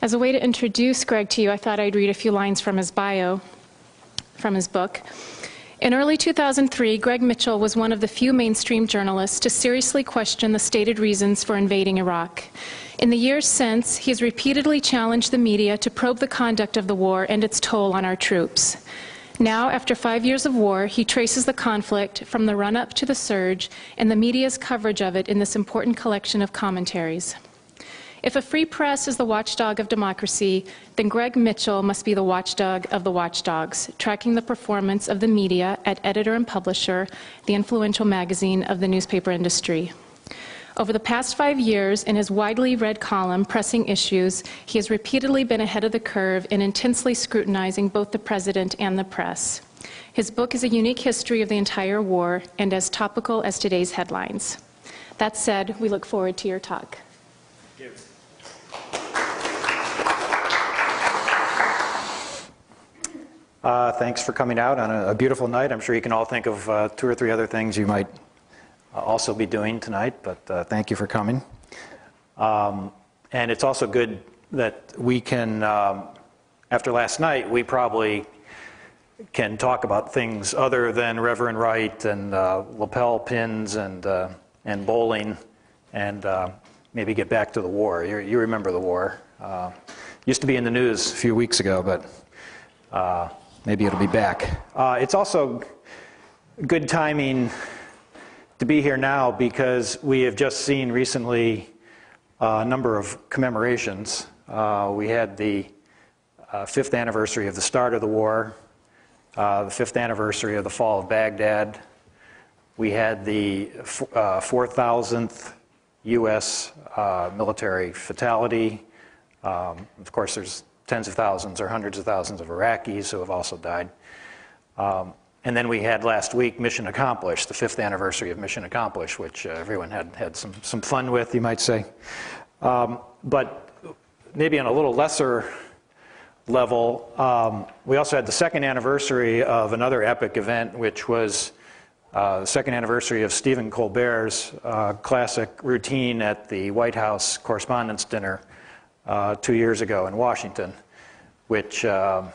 As a way to introduce Greg to you, I thought I'd read a few lines from his bio, from his book. In early 2003, Greg Mitchell was one of the few mainstream journalists to seriously question the stated reasons for invading Iraq. In the years since, he has repeatedly challenged the media to probe the conduct of the war and its toll on our troops. Now, after 5 years of war, he traces the conflict from the run-up to the surge and the media's coverage of it in this important collection of commentaries. If a free press is the watchdog of democracy, then Greg Mitchell must be the watchdog of the watchdogs, tracking the performance of the media at editor and publisher, the influential magazine of the newspaper industry. Over the past 5 years, in his widely read column, Pressing Issues, he has repeatedly been ahead of the curve in intensely scrutinizing both the president and the press. His book is a unique history of the entire war and as topical as today's headlines. That said, we look forward to your talk. Thank you. Thanks for coming out on a beautiful night. I'm sure you can all think of 2 or 3 other things you might also be doing tonight, but thank you for coming. And it's also good that we can, after last night, we probably can talk about things other than Reverend Wright and lapel pins and bowling, and maybe get back to the war. You remember the war. Used to be in the news a few weeks ago, but maybe it'll be back. It's also good timing to be here now because we have just seen recently a number of commemorations. We had the 5th anniversary of the start of the war, the 5th anniversary of the fall of Baghdad. We had the 4,000th U.S. military fatality. Of course, there's tens of thousands or hundreds of thousands of Iraqis who have also died. And then we had last week Mission Accomplished, the 5th anniversary of Mission Accomplished, which everyone had some fun with, you might say. But maybe on a little lesser level, we also had the 2nd anniversary of another epic event, which was the 2nd anniversary of Stephen Colbert's classic routine at the White House Correspondents' Dinner 2 years ago in Washington, which I'm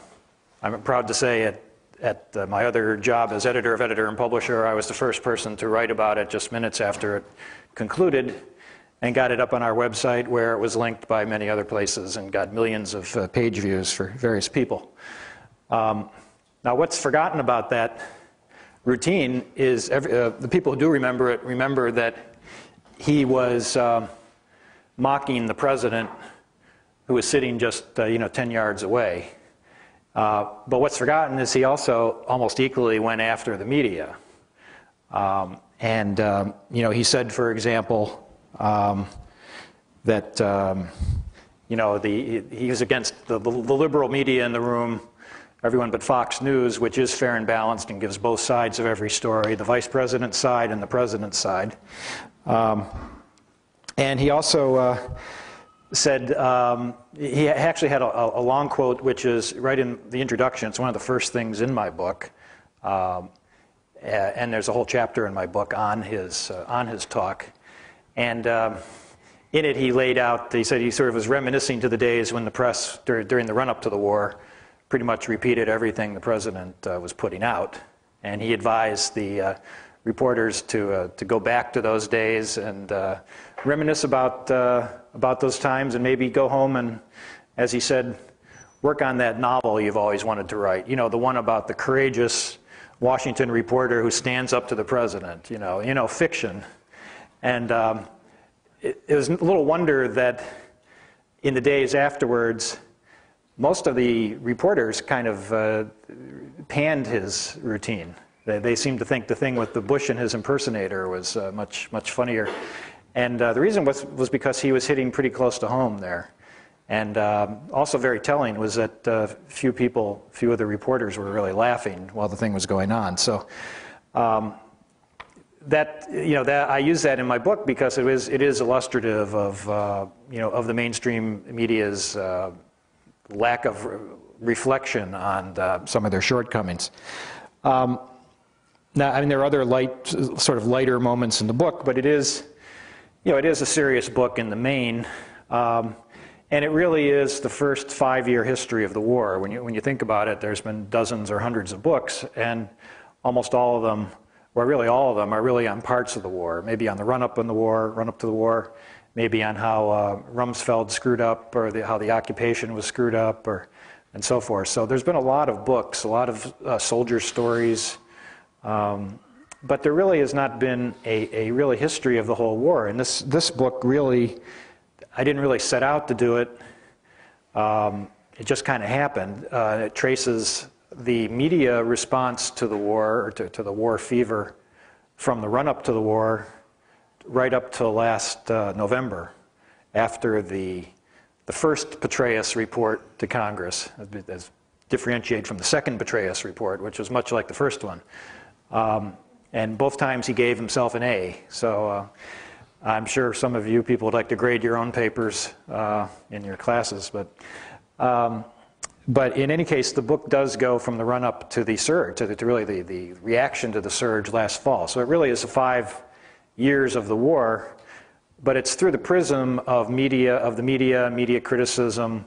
proud to say at my other job as editor and publisher, I was the first person to write about it just minutes after it concluded and got it up on our website where it was linked by many other places and got millions of page views for various people. Now what's forgotten about that routine is the people who do remember it remember that he was mocking the president who was sitting just 10 yards away. But what's forgotten is he also almost equally went after the media. He said, for example, that he was against the liberal media in the room, everyone but Fox News, which is fair and balanced and gives both sides of every story, the vice president's side and the president's side. And he also said, he actually had a long quote, which is right in the introduction. It's one of the first things in my book. And there's a whole chapter in my book on his talk. And in it, he laid out, he said he sort of was reminiscing to the days when the press, during the run-up to the war, pretty much repeated everything the president was putting out. And he advised the reporters to go back to those days and reminisce about those times and maybe go home and, as he said, work on that novel you've always wanted to write. The one about the courageous Washington reporter who stands up to the president, fiction. And it was a little wonder that in the days afterwards, most of the reporters kind of panned his routine. They seemed to think the thing with the Bush and his impersonator was much funnier. And the reason was because he was hitting pretty close to home there. And also very telling was that few of the reporters were really laughing while the thing was going on. So I use that in my book because it is illustrative of the mainstream media's lack of reflection on some of their shortcomings. Now, I mean, there are other sort of lighter moments in the book, but it is a serious book in the main. And it really is the first 5-year history of the war. When you think about it, there's been dozens or hundreds of books, and almost all of them, or really all of them, are really on parts of the war. Maybe on the run-up to the war, maybe on how Rumsfeld screwed up, or how the occupation was screwed up, and so forth. So there's been a lot of books, a lot of soldier stories, but there really has not been a real history of the whole war. And this book really, I didn't really set out to do it. It just kind of happened. It traces the media response to the war, or to the war fever, from the run-up to the war right up to last November, after the first Petraeus report to Congress, as differentiated from the second Petraeus report, which was much like the first one. And both times he gave himself an A. So I'm sure some of you people would like to grade your own papers in your classes, but in any case, the book does go from the run-up to the surge, to really the reaction to the surge last fall. So it really is 5 years of the war, but it's through the prism of the media criticism,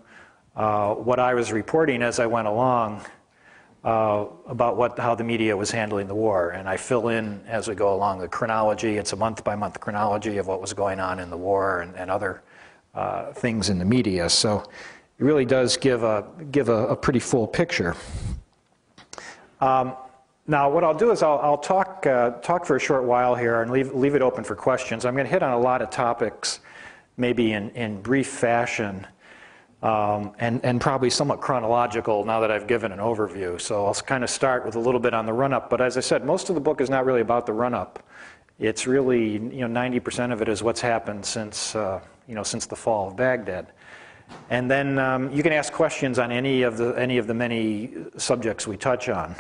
what I was reporting as I went along about how the media was handling the war. And I fill in, as we go along, the chronology. It's a month-by-month chronology of what was going on in the war and other things in the media. So it really does give a pretty full picture. Now, what I'll do is I'll talk for a short while here and leave it open for questions. I'm going to hit on a lot of topics, maybe in brief fashion, and probably somewhat chronological now that I've given an overview. So I'll kind of start with a little bit on the run-up. But as I said, most of the book is not really about the run-up. It's really, 90% of it is what's happened since the fall of Baghdad. And then you can ask questions on any of the many subjects we touch on.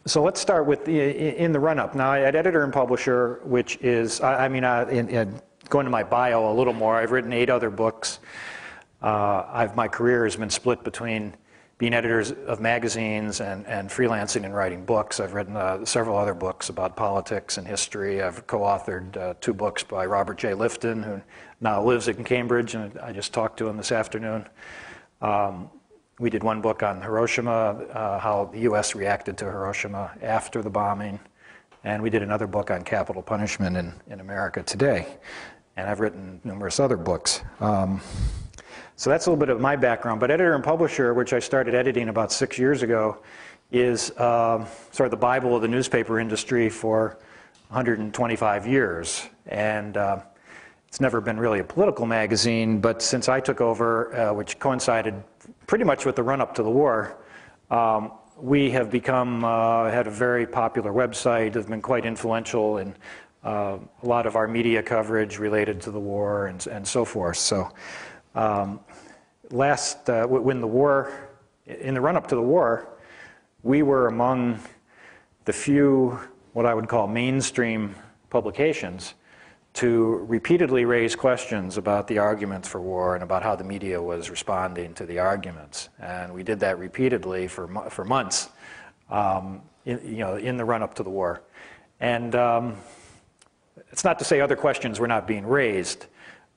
So let's start with in the run-up. Now, at editor and publisher, which is, going to my bio a little more, I've written 8 other books. My career has been split between being editors of magazines and freelancing and writing books. I've written several other books about politics and history. I've co-authored 2 books by Robert J. Lifton, who now lives in Cambridge, and I just talked to him this afternoon. We did one book on Hiroshima, how the U.S. reacted to Hiroshima after the bombing. And we did another book on capital punishment in America today. And I've written numerous other books. So that's a little bit of my background. But editor and publisher, which I started editing about 6 years ago, is sort of the Bible of the newspaper industry for 125 years. And it's never been really a political magazine, but since I took over, which coincided pretty much with the run-up to the war, we have had a very popular website, have been quite influential in a lot of our media coverage related to the war and so forth. So when the war, in the run-up to the war, we were among the few, what I would call mainstream publications, to repeatedly raise questions about the arguments for war and about how the media was responding to the arguments. And we did that repeatedly for months, in the run-up to the war. And it's not to say other questions were not being raised,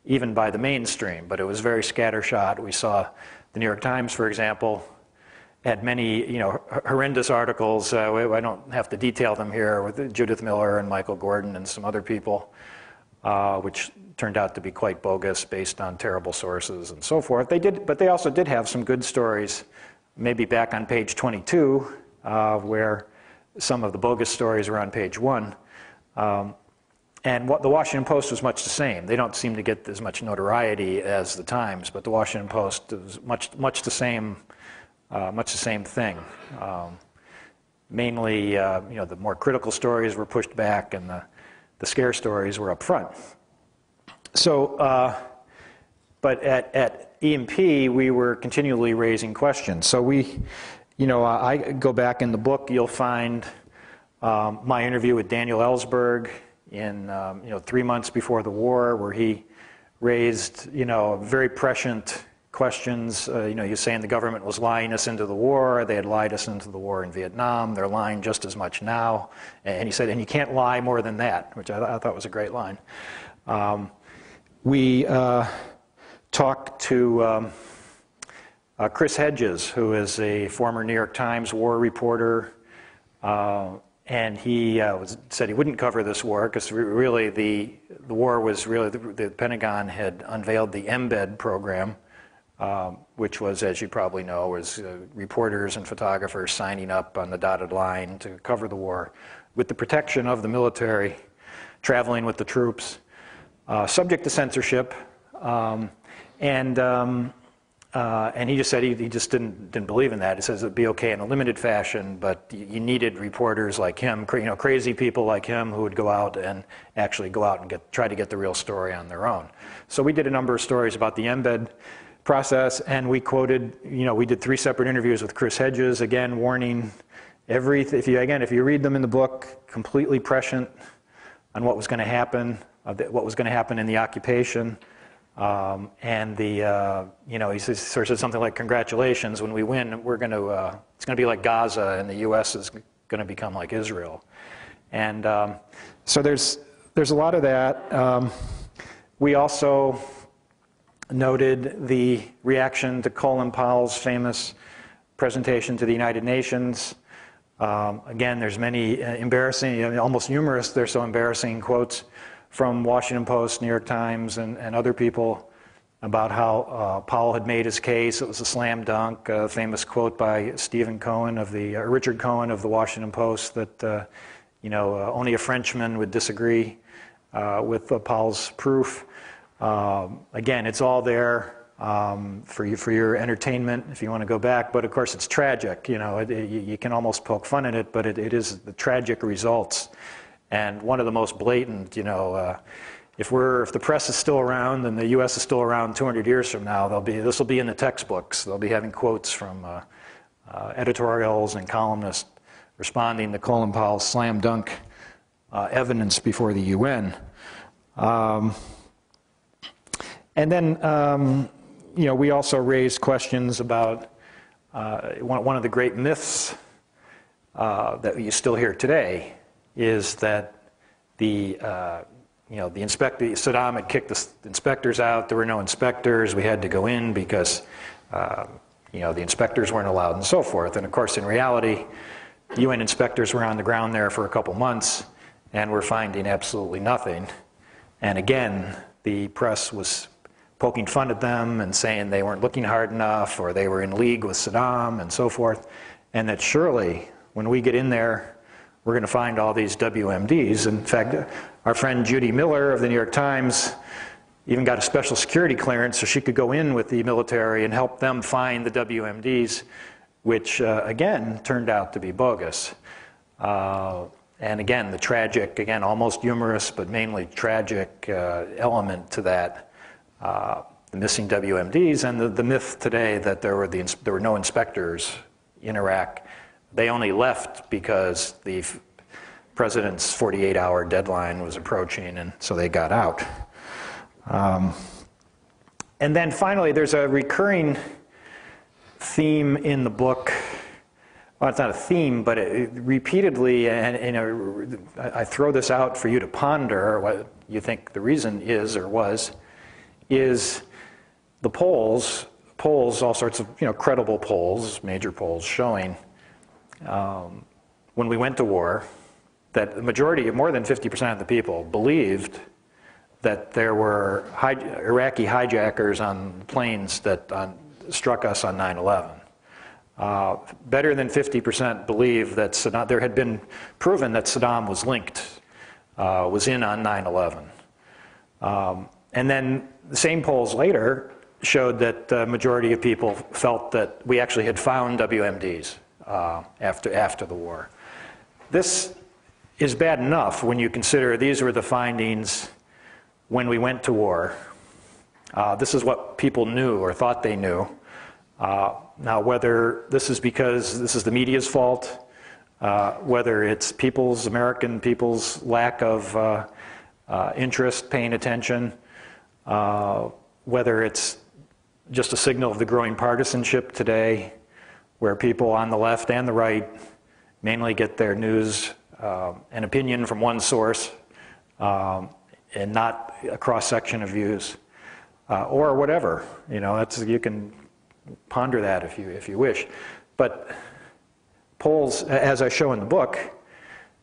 even by the mainstream, but it was very scattershot. We saw the New York Times, for example, had many, horrendous articles. I don't have to detail them here, with Judith Miller and Michael Gordon and some other people, which turned out to be quite bogus, based on terrible sources and so forth. But they also did have some good stories, maybe back on page 22, where some of the bogus stories were on page 1. And the Washington Post was much the same. They don't seem to get as much notoriety as the Times, but the Washington Post is much the same thing. Mainly, the more critical stories were pushed back, and the scare stories were up front. So, but at EMP, we were continually raising questions. So I go back in the book, you'll find my interview with Daniel Ellsberg in 3 months before the war, where he raised very prescient questions. You're saying the government was lying us into the war. They had lied us into the war in Vietnam. They're lying just as much now. And he said, and you can't lie more than that, which I thought was a great line. we talked to Chris Hedges, who is a former New York Times war reporter, and he said he wouldn't cover this war because really the war was really, the Pentagon had unveiled the embed program, which was, as you probably know, was reporters and photographers signing up on the dotted line to cover the war with the protection of the military, traveling with the troops, subject to censorship, and he just said he just didn't believe in that. He says it'd be okay in a limited fashion, but you needed reporters like him, crazy people like him who would go out and actually go out and try to get the real story on their own. So we did a number of stories about the embed process, and we quoted, we did 3 separate interviews with Chris Hedges, again warning if you read them in the book, completely prescient on what was going to happen, in the occupation. And he sort of said something like, "Congratulations, when we win, it's going to be like Gaza, and the U.S. is going to become like Israel." And so there's a lot of that. We also noted the reaction to Colin Powell's famous presentation to the United Nations. Again, there's many embarrassing, almost humorous, they're so embarrassing quotes from Washington Post, New York Times, and other people about how Powell had made his case. It was a slam dunk. A famous quote by Richard Cohen of the Washington Post that only a Frenchman would disagree with Powell's proof. Again, it's all there for your entertainment if you want to go back. But of course, it's tragic. You can almost poke fun at it, but it is the tragic results. And one of the most blatant, if the press is still around and the U.S. is still around 200 years from now, this will be in the textbooks. They'll be having quotes from editorials and columnists responding to Colin Powell's slam dunk evidence before the UN. And then, we also raised questions about one of the great myths that you still hear today is that Saddam had kicked the inspectors out. There were no inspectors. We had to go in because the inspectors weren't allowed, and so forth. And of course, in reality, UN inspectors were on the ground there for a couple months, and were finding absolutely nothing. And again, the press was poking fun at them and saying they weren't looking hard enough, or they were in league with Saddam, and so forth. And that surely, when we get in there, we're going to find all these WMDs. In fact, our friend Judy Miller of the New York Times even got a special security clearance so she could go in with the military and help them find the WMDs, which again turned out to be bogus. And again, the tragic, almost humorous, but mainly tragic element to that, the missing WMDs, and the myth today that there were no inspectors in Iraq. They only left because the president's 48-hour deadline was approaching, and so they got out. And then finally, there's a recurring theme in the book. Well, it's not a theme, but repeatedly, and I throw this out for you to ponder what you think the reason is or was, is the polls, all sorts of credible polls, major polls showing when we went to war, that the majority, more than 50% of the people, believed that there were Iraqi hijackers on planes that struck us on 9/11. Better than 50% believed that there had been proven that Saddam was was in on 9/11. And then the same polls later showed that the majority of people felt that we actually had found WMDs. After the war. This is bad enough when you consider these were the findings when we went to war. This is what people knew or thought they knew. Now, whether this is because this is the media's fault, whether it's American people's lack of interest, paying attention, whether it's just a signal of the growing partisanship today, where people on the left and the right mainly get their news and opinion from one source, and not a cross-section of views, or whatever. You know, you can ponder that if you wish. But polls, as I show in the book,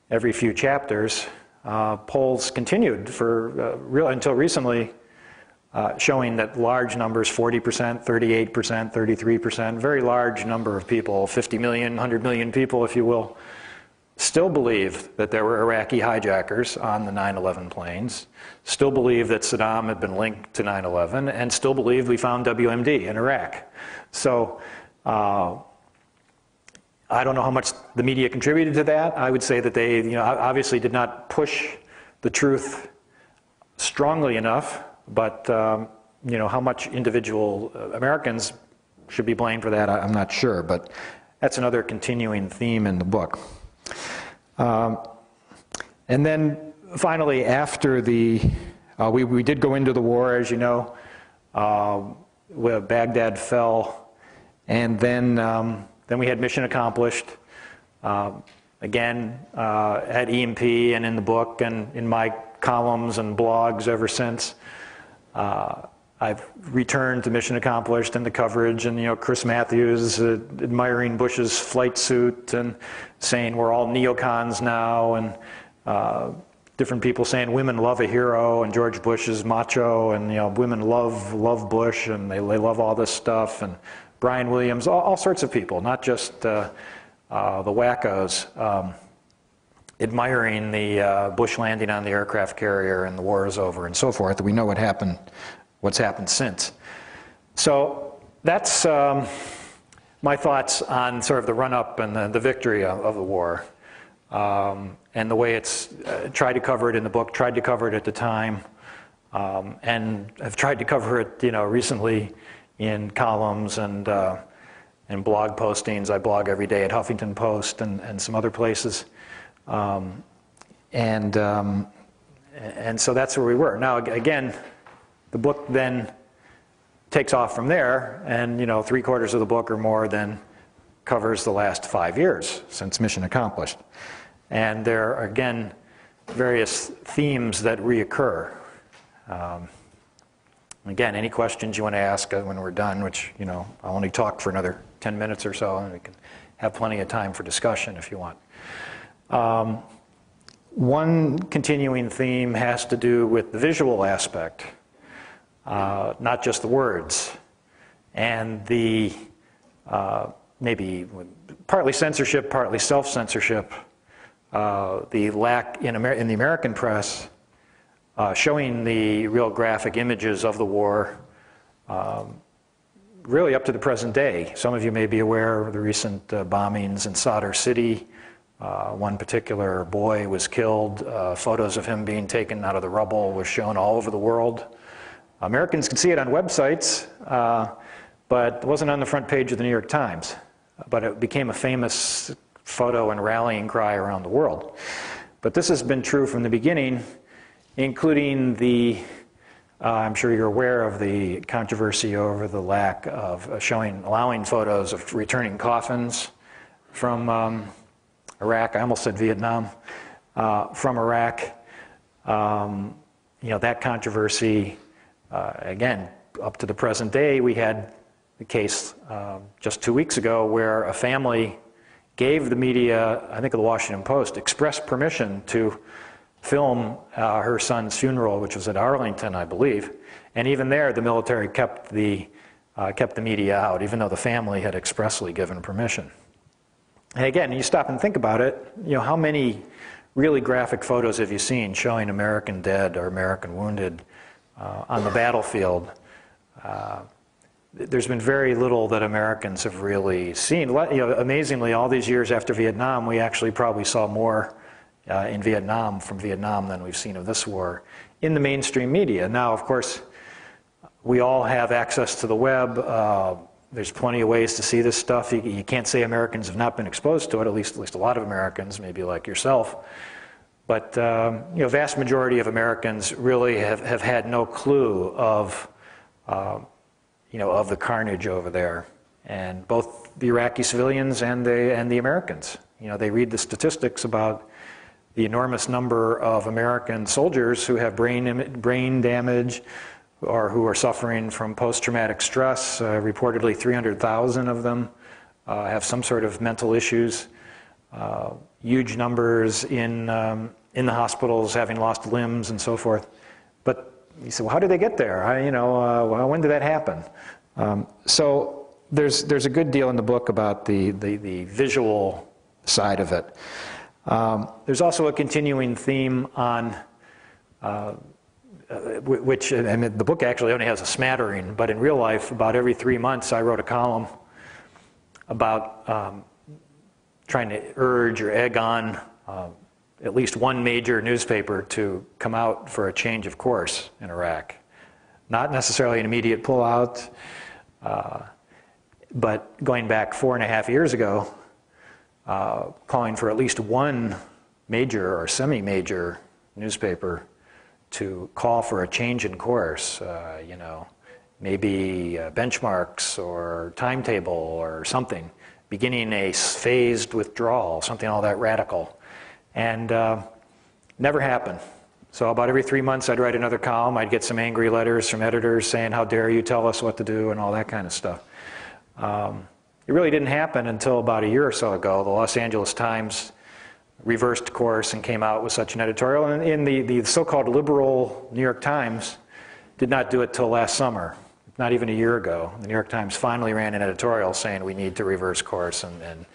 every few chapters, polls continued for until recently, showing that large numbers, 40%, 38%, 33%, very large number of people, 50 million, 100 million people, if you will, still believe that there were Iraqi hijackers on the 9/11 planes, still believe that Saddam had been linked to 9/11, and still believe we found WMD in Iraq. So I don't know how much the media contributed to that. I would say that they, obviously did not push the truth strongly enough, but how much individual Americans should be blamed for that, I'm not sure, but that's another continuing theme in the book. And then finally, after we did go into the war, as you know, where Baghdad fell, and then we had mission accomplished. Again, at EMP and in the book and in my columns and blogs ever since. I've returned to mission accomplished and the coverage, and Chris Matthews admiring Bush's flight suit and saying we're all neocons now, and different people saying women love a hero and George Bush is macho, and women love Bush and they love all this stuff, and Brian Williams, all sorts of people, not just the wackos, admiring the Bush landing on the aircraft carrier and the war is over and so forth. We know what's happened since. So that's my thoughts on sort of the run-up and the victory of the war, and the way it's tried to cover it in the book, tried to cover it at the time, and I've tried to cover it, recently in columns and blog postings. I blog every day at Huffington Post and some other places. And so that's where we were. Now, again, the book then takes off from there, and 3/4 of the book or more then covers the last 5 years since mission accomplished. And there are, again, various themes that reoccur. Again, any questions you want to ask when we're done, which, I'll only talk for another 10 minutes or so, and we can have plenty of time for discussion if you want. One continuing theme has to do with the visual aspect, not just the words, and the maybe partly censorship, partly self-censorship, the lack in the American press showing the real graphic images of the war, really up to the present day. Some of you may be aware of the recent bombings in Sadr City. One particular boy was killed. Photos of him being taken out of the rubble was shown all over the world. Americans could see it on websites, but it wasn't on the front page of the New York Times. But it became a famous photo and rallying cry around the world. But this has been true from the beginning, including I'm sure you're aware of the controversy over the lack of allowing photos of returning coffins from Iraq. I almost said Vietnam. From Iraq. That controversy, again, up to the present day, we had the case just 2 weeks ago where a family gave the media, I think of the Washington Post, express permission to film her son's funeral, which was at Arlington, I believe. And even there, the military kept the media out, even though the family had expressly given permission. And again, you stop and think about it, how many really graphic photos have you seen showing American dead or American wounded on the battlefield? There's been very little that Americans have really seen. Amazingly, all these years after Vietnam, we actually probably saw more from Vietnam than we've seen of this war in the mainstream media. Now, of course, we all have access to the web. There's plenty of ways to see this stuff. You can't say Americans have not been exposed to it, at least a lot of Americans, maybe like yourself. But vast majority of Americans really have had no clue of the carnage over there, and both the Iraqi civilians and the Americans. They read the statistics about the enormous number of American soldiers who have brain damage or who are suffering from post-traumatic stress. Reportedly 300,000 of them have some sort of mental issues. Huge numbers in the hospitals having lost limbs and so forth. But you say, well, how did they get there? Well, when did that happen? So there's a good deal in the book about the visual side of it. There's also a continuing theme on which, and the book actually only has a smattering, but in real life, about every 3 months, I wrote a column about trying to urge or egg on at least one major newspaper to come out for a change of course in Iraq. Not necessarily an immediate pullout, but going back 4.5 years ago, calling for at least one major or semi-major newspaper to call for a change in course, maybe benchmarks or timetable or something, beginning a phased withdrawal, something all that radical. And never happened. So about every 3 months I'd write another column, I'd get some angry letters from editors saying, how dare you tell us what to do, and all that kind of stuff. It really didn't happen until about a year or so ago. The Los Angeles Times reversed course and came out with such an editorial. And in the so-called liberal New York Times did not do it till last summer, not even a year ago. The New York Times finally ran an editorial saying we need to reverse course and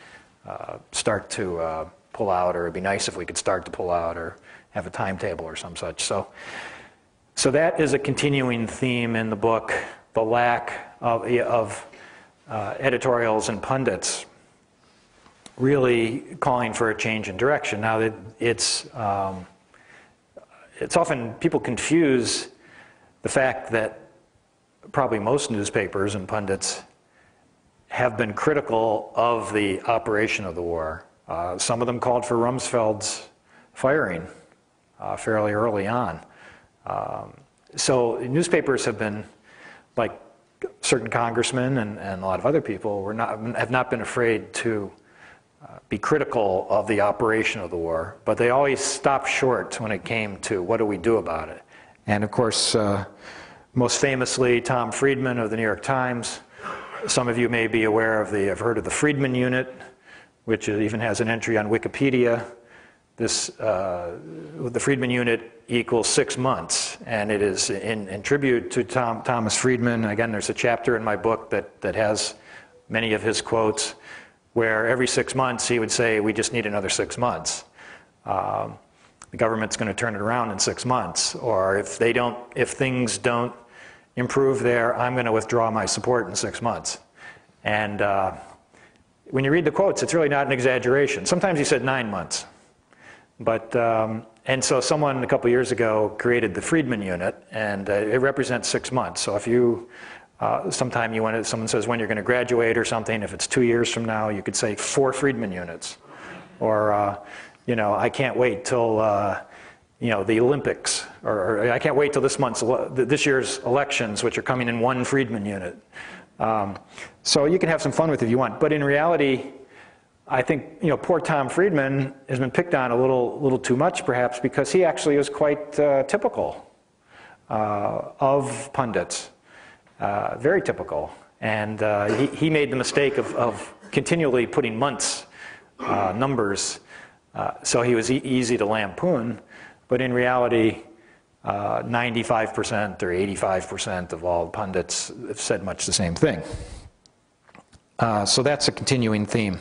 start to pull out, or it'd be nice if we could start to pull out or have a timetable or some such. So that is a continuing theme in the book, the lack of editorials and pundits really calling for a change in direction. Now, it's often, people confuse the fact that probably most newspapers and pundits have been critical of the operation of the war. Some of them called for Rumsfeld's firing fairly early on. So newspapers have been, like certain congressmen and a lot of other people, have not been afraid to be critical of the operation of the war, but they always stopped short when it came to what do we do about it. And of course, most famously, Tom Friedman of the New York Times. Some of you may be aware of have heard of the Friedman Unit, which even has an entry on Wikipedia. The Friedman Unit equals 6 months, and it is in tribute to Thomas Friedman. Again, there's a chapter in my book that has many of his quotes, where every 6 months he would say, we just need another 6 months. The government's going to turn it around in 6 months, or if things don't improve there, I'm going to withdraw my support in 6 months. And when you read the quotes, it's really not an exaggeration. Sometimes he said 9 months. But, and so someone a couple years ago created the Friedman Unit, and it represents 6 months. So if you, sometime someone says when you're going to graduate or something, if it's 2 years from now, you could say 4 Friedman Units. Or, I can't wait till, the Olympics, or I can't wait till this year's elections, which are coming in 1 Friedman Unit. So you can have some fun with it if you want. But in reality, I think, poor Tom Friedman has been picked on a little too much, perhaps, because he actually was quite typical of pundits, very typical. And he made the mistake of continually putting months, numbers, so he was easy to lampoon. But in reality, 95% or 85% of all pundits have said much the same thing. So that's a continuing theme.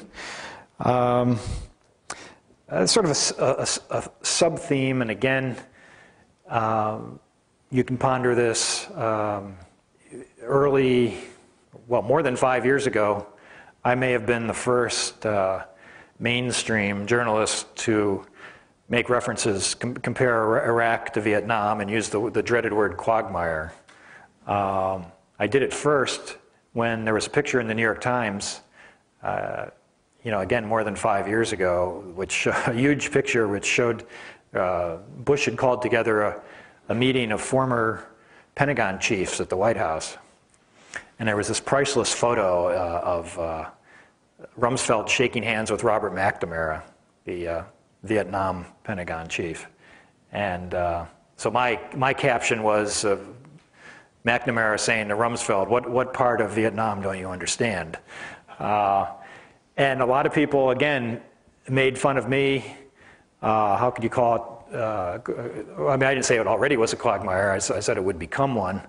Sort of a sub-theme, and again, you can ponder this. More than 5 years ago, I may have been the first mainstream journalist to make references, compare Iraq to Vietnam, and use the dreaded word quagmire. I did it first when there was a picture in the New York Times, again, more than 5 years ago, a huge picture which showed Bush had called together a meeting of former Pentagon chiefs at the White House. And there was this priceless photo of Rumsfeld shaking hands with Robert McNamara, the Vietnam Pentagon chief. And so my caption was McNamara saying to Rumsfeld, what part of Vietnam don't you understand? And a lot of people, again, made fun of me. How could you call it? I mean, I didn't say it already was a quagmire. I said it would become one.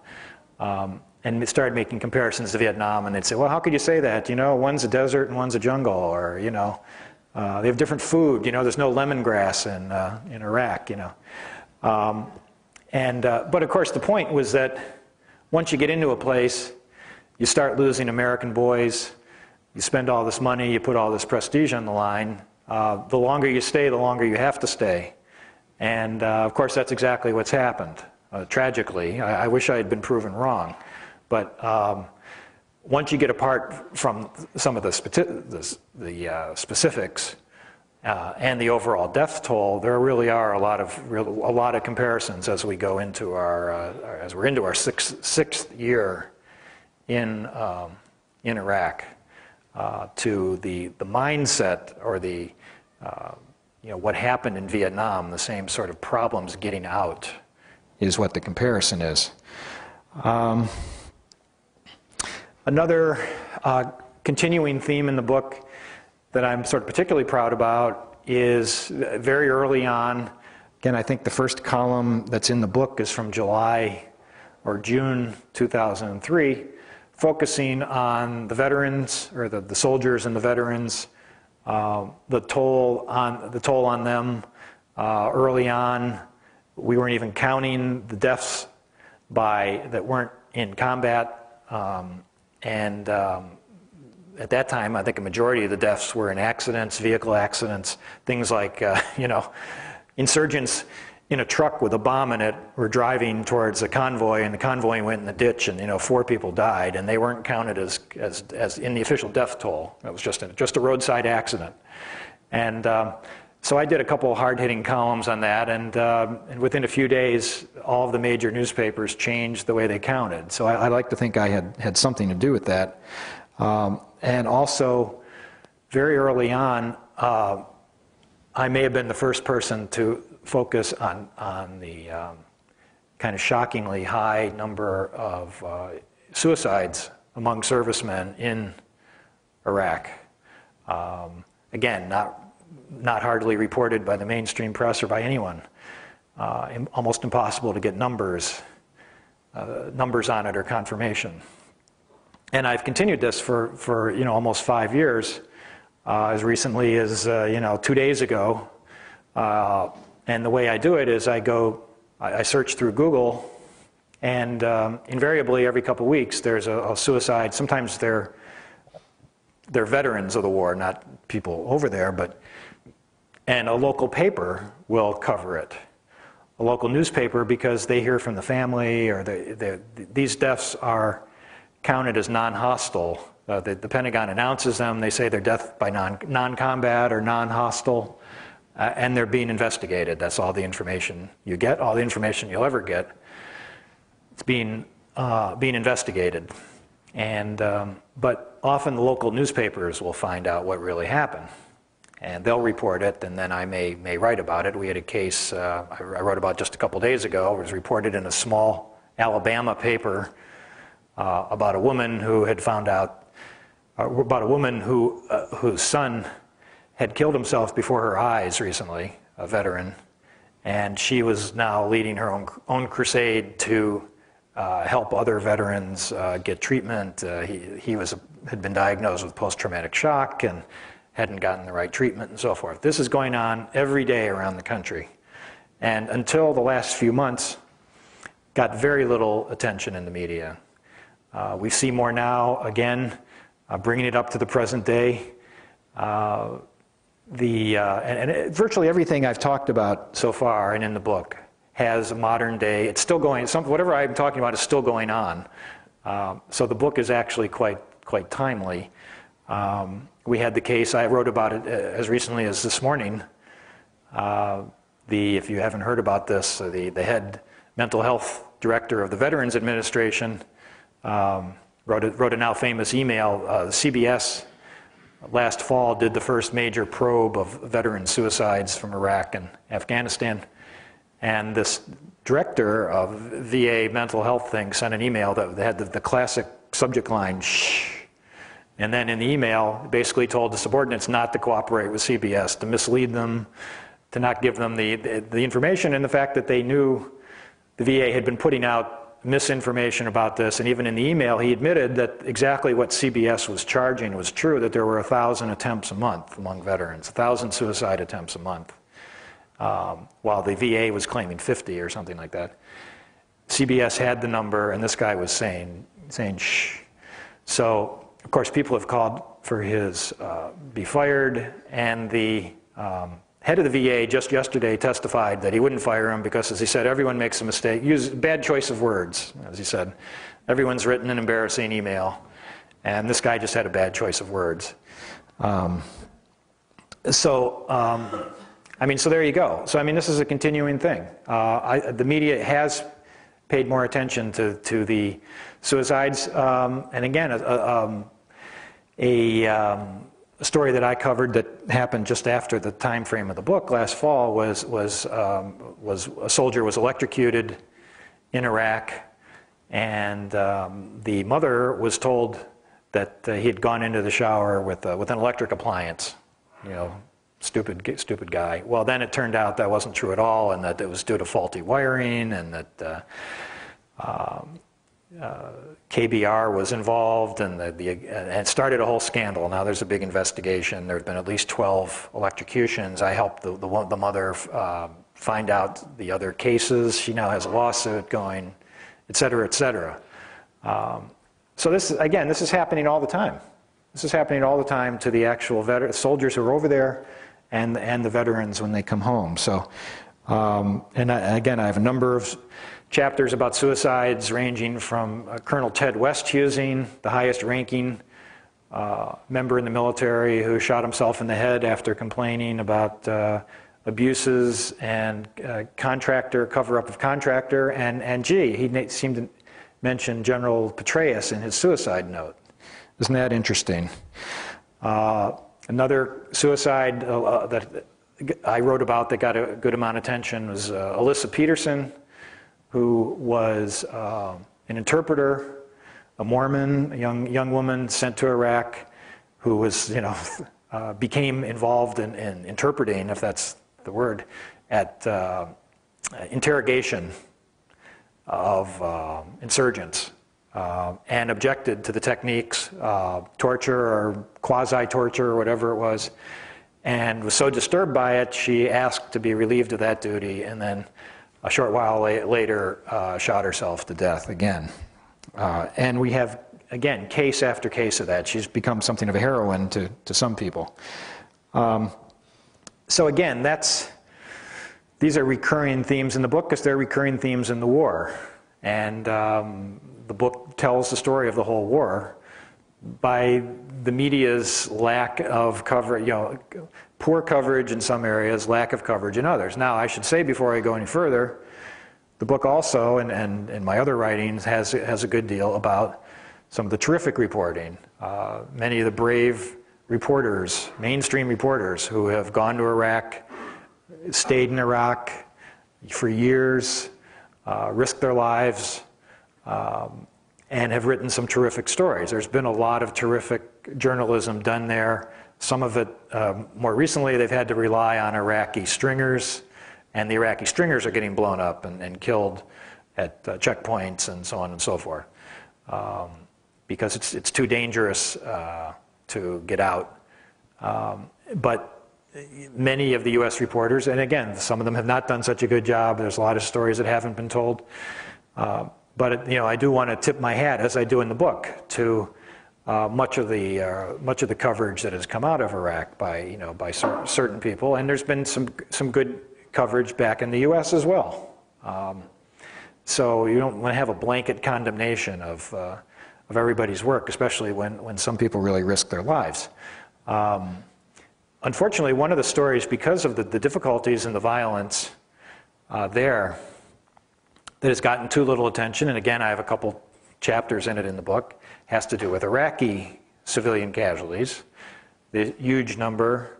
And started making comparisons to Vietnam, and they'd say, well, how could you say that? You know, one's a desert and one's a jungle, or, you know, they have different food. You know, there's no lemongrass in Iraq, you know. But of course, the point was that once you get into a place, you start losing American boys, you spend all this money, you put all this prestige on the line. The longer you stay, the longer you have to stay. And of course, that's exactly what's happened, tragically. I wish I had been proven wrong. But once you get apart from some of the specifics and the overall death toll, there really are a lot of comparisons as we go into as we're into our sixth year in Iraq to the mindset or the you know, what happened in Vietnam. The same sort of problems getting out is what the comparison is. Another continuing theme in the book that I'm sort of particularly proud about is very early on. Again, I think the first column that's in the book is from July or June 2003, focusing on the veterans, or the soldiers and the veterans, the toll on them. Early on, we weren't even counting the deaths that weren't in combat. At that time, I think a majority of the deaths were in accidents, vehicle accidents, things like, you know, insurgents in a truck with a bomb in it were driving towards a convoy, and the convoy went in the ditch, and, you know, 4 people died, and they weren't counted as in the official death toll. It was just a roadside accident. And so I did a couple of hard-hitting columns on that, and within a few days, all of the major newspapers changed the way they counted. So I like to think I had something to do with that. And also, very early on, I may have been the first person to focus on the kind of shockingly high number of suicides among servicemen in Iraq. Again, not hardly reported by the mainstream press or by anyone. Almost impossible to get numbers on it or confirmation. And I've continued this for you know, almost 5 years, as recently as you know, 2 days ago. And the way I do it is I search through Google, and invariably every couple of weeks there's a suicide. Sometimes they're veterans of the war, not people over there, and a local paper will cover it. A local newspaper, because they hear from the family, or these deaths are counted as non-hostile. The Pentagon announces them. They say they're death by non-combat or non-hostile, and they're being investigated. That's all the information you get, all the information you'll ever get. It's being investigated. And, but often the local newspapers will find out what really happened. And they'll report it, and then I may write about it. We had a case I wrote about just a couple days ago. It was reported in a small Alabama paper about a woman who had found out, about a woman whose son had killed himself before her eyes recently, a veteran, and she was now leading her own crusade to help other veterans get treatment. He had been diagnosed with post-traumatic shock and hadn't gotten the right treatment and so forth. This is going on every day around the country. And until the last few months, got very little attention in the media. We see more now, again, bringing it up to the present day. Virtually everything I've talked about so far and in the book has a modern day, it's still going, whatever I'm talking about is still going on. So the book is actually quite timely. We had the case, I wrote about it as recently as this morning. If you haven't heard about this, the head mental health director of the Veterans Administration wrote a now famous email. CBS last fall did the first major probe of veteran suicides from Iraq and Afghanistan. And this director of VA mental health thing sent an email that had the classic subject line, shh. And then in the email, basically told the subordinates not to cooperate with CBS, to mislead them, to not give them the information, and the fact that they knew the VA had been putting out misinformation about this. And even in the email, he admitted that exactly what CBS was charging was true, that there were 1,000 attempts a month among veterans, 1,000 suicide attempts a month, while the VA was claiming 50 or something like that. CBS had the number, and this guy was saying shh. So, of course, people have called for his be fired, and the head of the VA just yesterday testified that he wouldn't fire him because, as he said, everyone makes a mistake. Use bad choice of words, as he said. Everyone's written an embarrassing email, and this guy just had a bad choice of words. I mean, so there you go. So, I mean, this is a continuing thing. The media has paid more attention to the suicides. And again, a story that I covered that happened just after the time frame of the book last fall was a soldier was electrocuted in Iraq, and the mother was told that he had gone into the shower with an electric appliance. You know, stupid guy. Well, then it turned out that wasn't true at all, and that it was due to faulty wiring, and that KBR was involved, and it started a whole scandal. Now there's a big investigation. There have been at least 12 electrocutions. I helped the mother find out the other cases. She now has a lawsuit going, et cetera, et cetera. So this is happening all the time. This is happening all the time to the actual soldiers who are over there, and the veterans when they come home. So, again, I have a number of chapters about suicides ranging from Colonel Ted Westhusing, the highest ranking member in the military, who shot himself in the head after complaining about abuses and cover-up of contractor, and gee, he seemed to mention General Petraeus in his suicide note. Isn't that interesting? Another suicide that I wrote about that got a good amount of attention was Alyssa Peterson, who was an interpreter, a Mormon, a young woman sent to Iraq, who was, became involved in interpreting, if that's the word, at interrogation of insurgents, and objected to the techniques, torture or quasi-torture or whatever it was, and was so disturbed by it, she asked to be relieved of that duty, and then a short while later shot herself to death again. And we have, again, case after case of that. She's become something of a heroine to some people. So again, these are recurring themes in the book because they're recurring themes in the war. And the book tells the story of the whole war by the media's lack of coverage, poor coverage in some areas, lack of coverage in others. Now, I should say before I go any further, the book also, and in my other writings, has a good deal about some of the terrific reporting. Many of the brave reporters, mainstream reporters, who have gone to Iraq, stayed in Iraq for years, risked their lives, and have written some terrific stories. There's been a lot of terrific journalism done there. Some of it, more recently, they've had to rely on Iraqi stringers, and the Iraqi stringers are getting blown up and killed at checkpoints and so on and so forth, because it's too dangerous to get out. But many of the U.S. reporters, and again, some of them have not done such a good job. There's a lot of stories that haven't been told. But I do want to tip my hat, as I do in the book, to much of the coverage that has come out of Iraq by certain people, and there's been some good coverage back in the U.S. as well. So you don't want to have a blanket condemnation of everybody's work, especially when some people really risk their lives. Unfortunately, one of the stories, because of the difficulties and the violence there, that has gotten too little attention, and again, I have a couple chapters in it in the book, has to do with Iraqi civilian casualties. the huge number.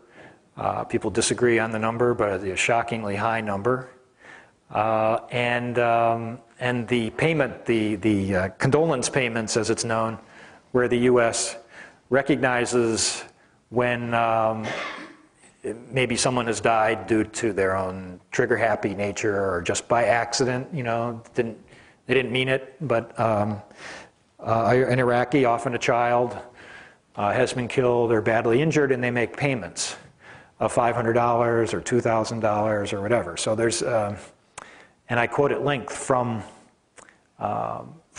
People disagree on the number, but a shockingly high number. And the payment, the condolence payments, as it's known, where the U.S. recognizes when maybe someone has died due to their own trigger-happy nature or just by accident, you know, they didn't mean it, but an Iraqi, often a child, has been killed or badly injured, and they make payments of $500 or $2,000 or whatever. So there's, and I quote at length from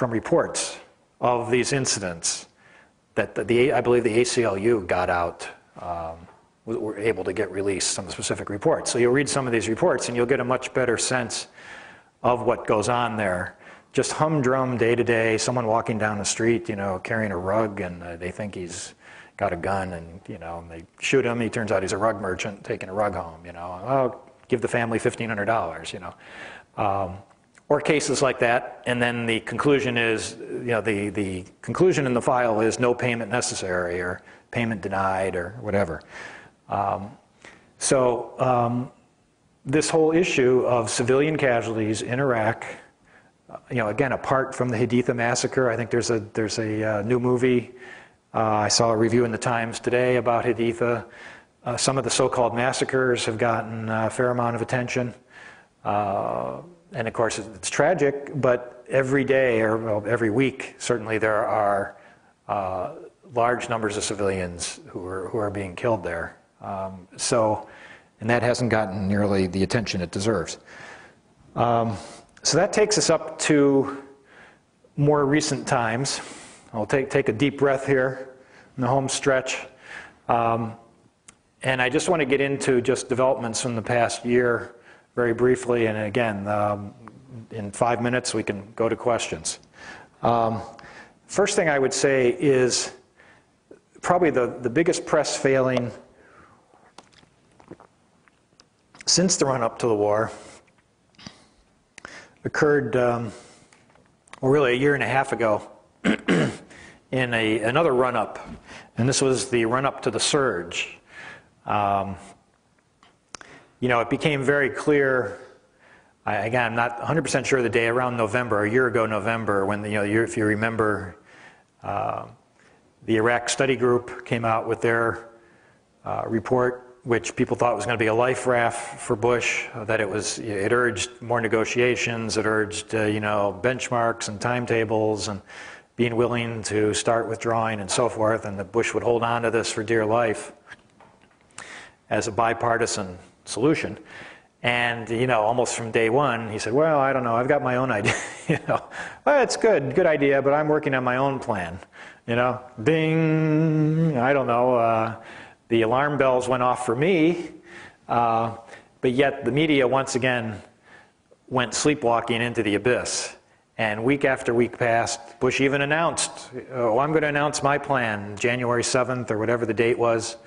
reports of these incidents that I believe the ACLU got out, were able to get released some specific reports. So you'll read some of these reports and you'll get a much better sense of what goes on there. Just humdrum day to day, someone walking down the street, you know, carrying a rug, and they think he's got a gun, and you know, and they shoot him. He turns out he's a rug merchant taking a rug home. You know, oh, give the family $1,500. You know, or cases like that, and then the conclusion is, you know, the conclusion in the file is no payment necessary or payment denied or whatever. This whole issue of civilian casualties in Iraq, you know, again, apart from the Haditha massacre, I think there's a new movie. I saw a review in the Times today about Haditha. Some of the so-called massacres have gotten a fair amount of attention. And of course, it's tragic, but every day, or well, every week, certainly there are large numbers of civilians who are being killed there. And that hasn't gotten nearly the attention it deserves. So that takes us up to more recent times. I'll take a deep breath here in the home stretch. And I just want to get into just developments from the past year very briefly. And again, in 5 minutes, we can go to questions. First thing I would say is probably the biggest press failing since the run-up to the war occurred, well, really a year and a half ago in another run-up, and this was the run-up to the surge. You know, it became very clear, again, I'm not 100% sure of the day, around November, a year ago November, when, you know, if you remember, the Iraq study group came out with their report, which people thought was going to be a life raft for Bush, that it urged more negotiations, it urged, you know, benchmarks and timetables and being willing to start withdrawing and so forth, and that Bush would hold on to this for dear life as a bipartisan solution. And, you know, almost from day one, he said, well, I don't know, I've got my own idea. You know, well, it's good idea, but I'm working on my own plan. You know, ding, I don't know, the alarm bells went off for me, but yet the media once again went sleepwalking into the abyss. And week after week passed. Bush even announced, oh, I'm going to announce my plan, January 7th or whatever the date was.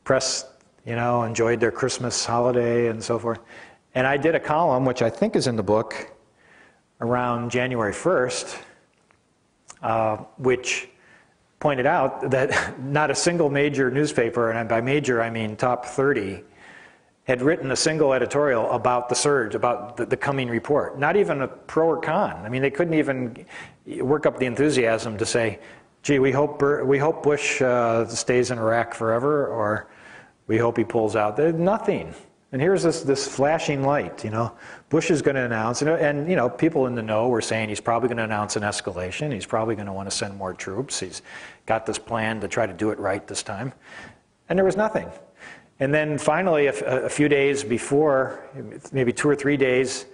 Press, you know, enjoyed their Christmas holiday and so forth. And I did a column, which I think is in the book, around January 1st, which pointed out that not a single major newspaper, and by major I mean top 30, had written a single editorial about the surge, about the coming report. Not even a pro or con. I mean, they couldn't even work up the enthusiasm to say, gee, we hope Bush stays in Iraq forever, or we hope he pulls out. There's nothing. And here's this flashing light, you know. Bush is going to announce, and you know, people in the know were saying he's probably going to announce an escalation. He's probably going to want to send more troops. He's got this plan to try to do it right this time. And there was nothing. And then finally, a few days before, maybe 2 or 3 days,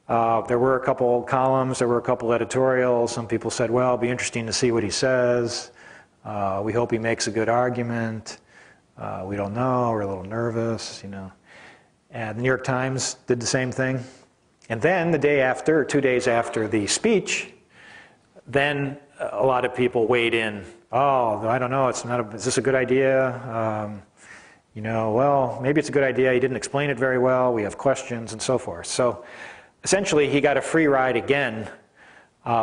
there were a couple columns, there were a couple editorials. Some people said, well, it'll be interesting to see what he says. We hope he makes a good argument. We don't know, we're a little nervous, you know. And the New York Times did the same thing. And then the day after, or 2 days after the speech, then a lot of people weighed in. Oh, I don't know, is this a good idea? You know, well, maybe it's a good idea. He didn't explain it very well. We have questions and so forth. So essentially, he got a free ride again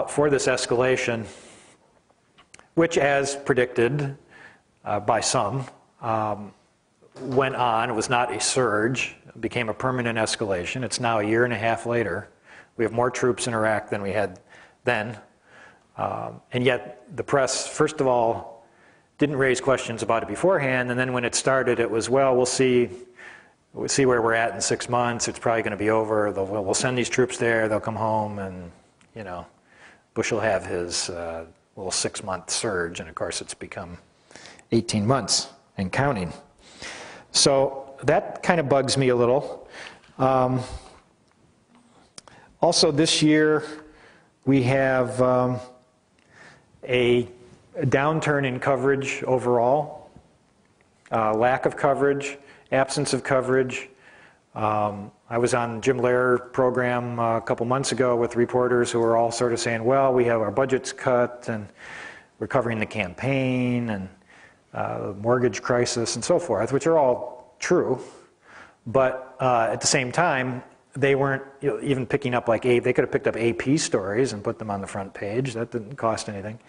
for this escalation, which, as predicted, by some, went on. It was not a surge. It became a permanent escalation. It's now a year and a half later. We have more troops in Iraq than we had then. And yet the press, first of all, didn't raise questions about it beforehand. And then when it started, it was, well, we'll see where we're at in 6 months. It's probably going to be over. We'll send these troops there. They'll come home, and Bush will have his little 6-month surge. And of course, it's become 18 months and counting. So that kind of bugs me a little. Also, this year we have a downturn in coverage overall, lack of coverage, absence of coverage. I was on Jim Lehrer's program a couple months ago with reporters who were all sort of saying, well, we have our budgets cut, and we're covering the campaign, and the mortgage crisis, and so forth, which are all true. But at the same time, they weren't even picking up they could have picked up AP stories and put them on the front page. That didn't cost anything.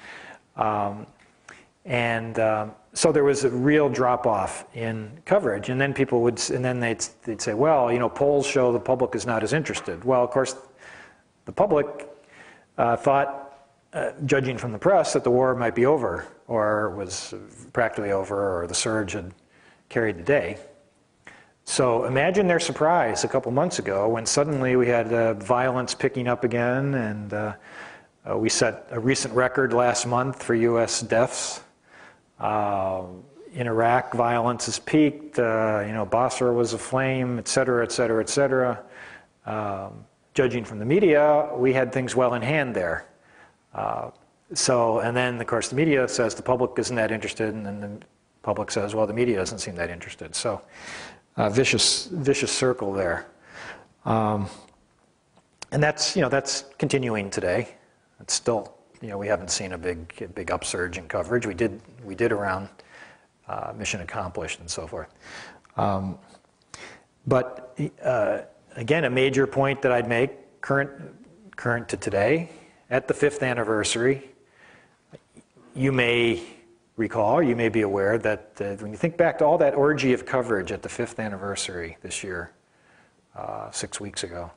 So there was a real drop-off in coverage, and then they'd say, well, polls show the public is not as interested. Well, of course, the public thought, judging from the press, that the war might be over, or was practically over, or the surge had carried the day. So imagine their surprise a couple months ago when suddenly we had violence picking up again, and we set a recent record last month for U.S. deaths. In Iraq, violence has peaked. Basra was aflame, et cetera, et cetera, et cetera. Judging from the media, we had things well in hand there. And then, of course, the media says the public isn't that interested, and then the public says, well, the media doesn't seem that interested. So, vicious circle there. And that's continuing today. It's still, we haven't seen a big upsurge in coverage. We did around mission accomplished and so forth. But again, a major point that I'd make, current to today, at the 5th anniversary, you may recall, you may be aware that when you think back to all that orgy of coverage at the 5th anniversary this year, 6 weeks ago,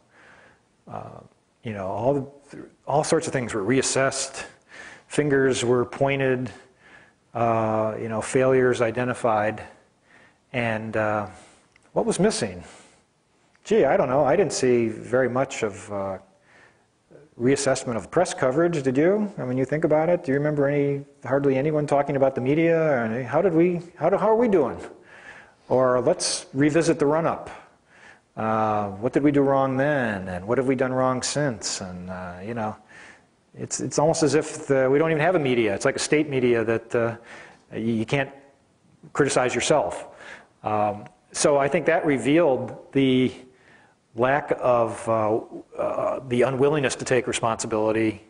all sorts of things were reassessed, fingers were pointed, failures identified, and what was missing? Gee, I don't know. I didn't see very much of reassessment of press coverage, did you? I mean, you think about it. Do you remember hardly anyone talking about the media? Or how are we doing? Or let's revisit the run-up. What did we do wrong then? And what have we done wrong since? And it's almost as if we don't even have a media. It's like a state media that you can't criticize yourself. So I think that revealed the lack of the unwillingness to take responsibility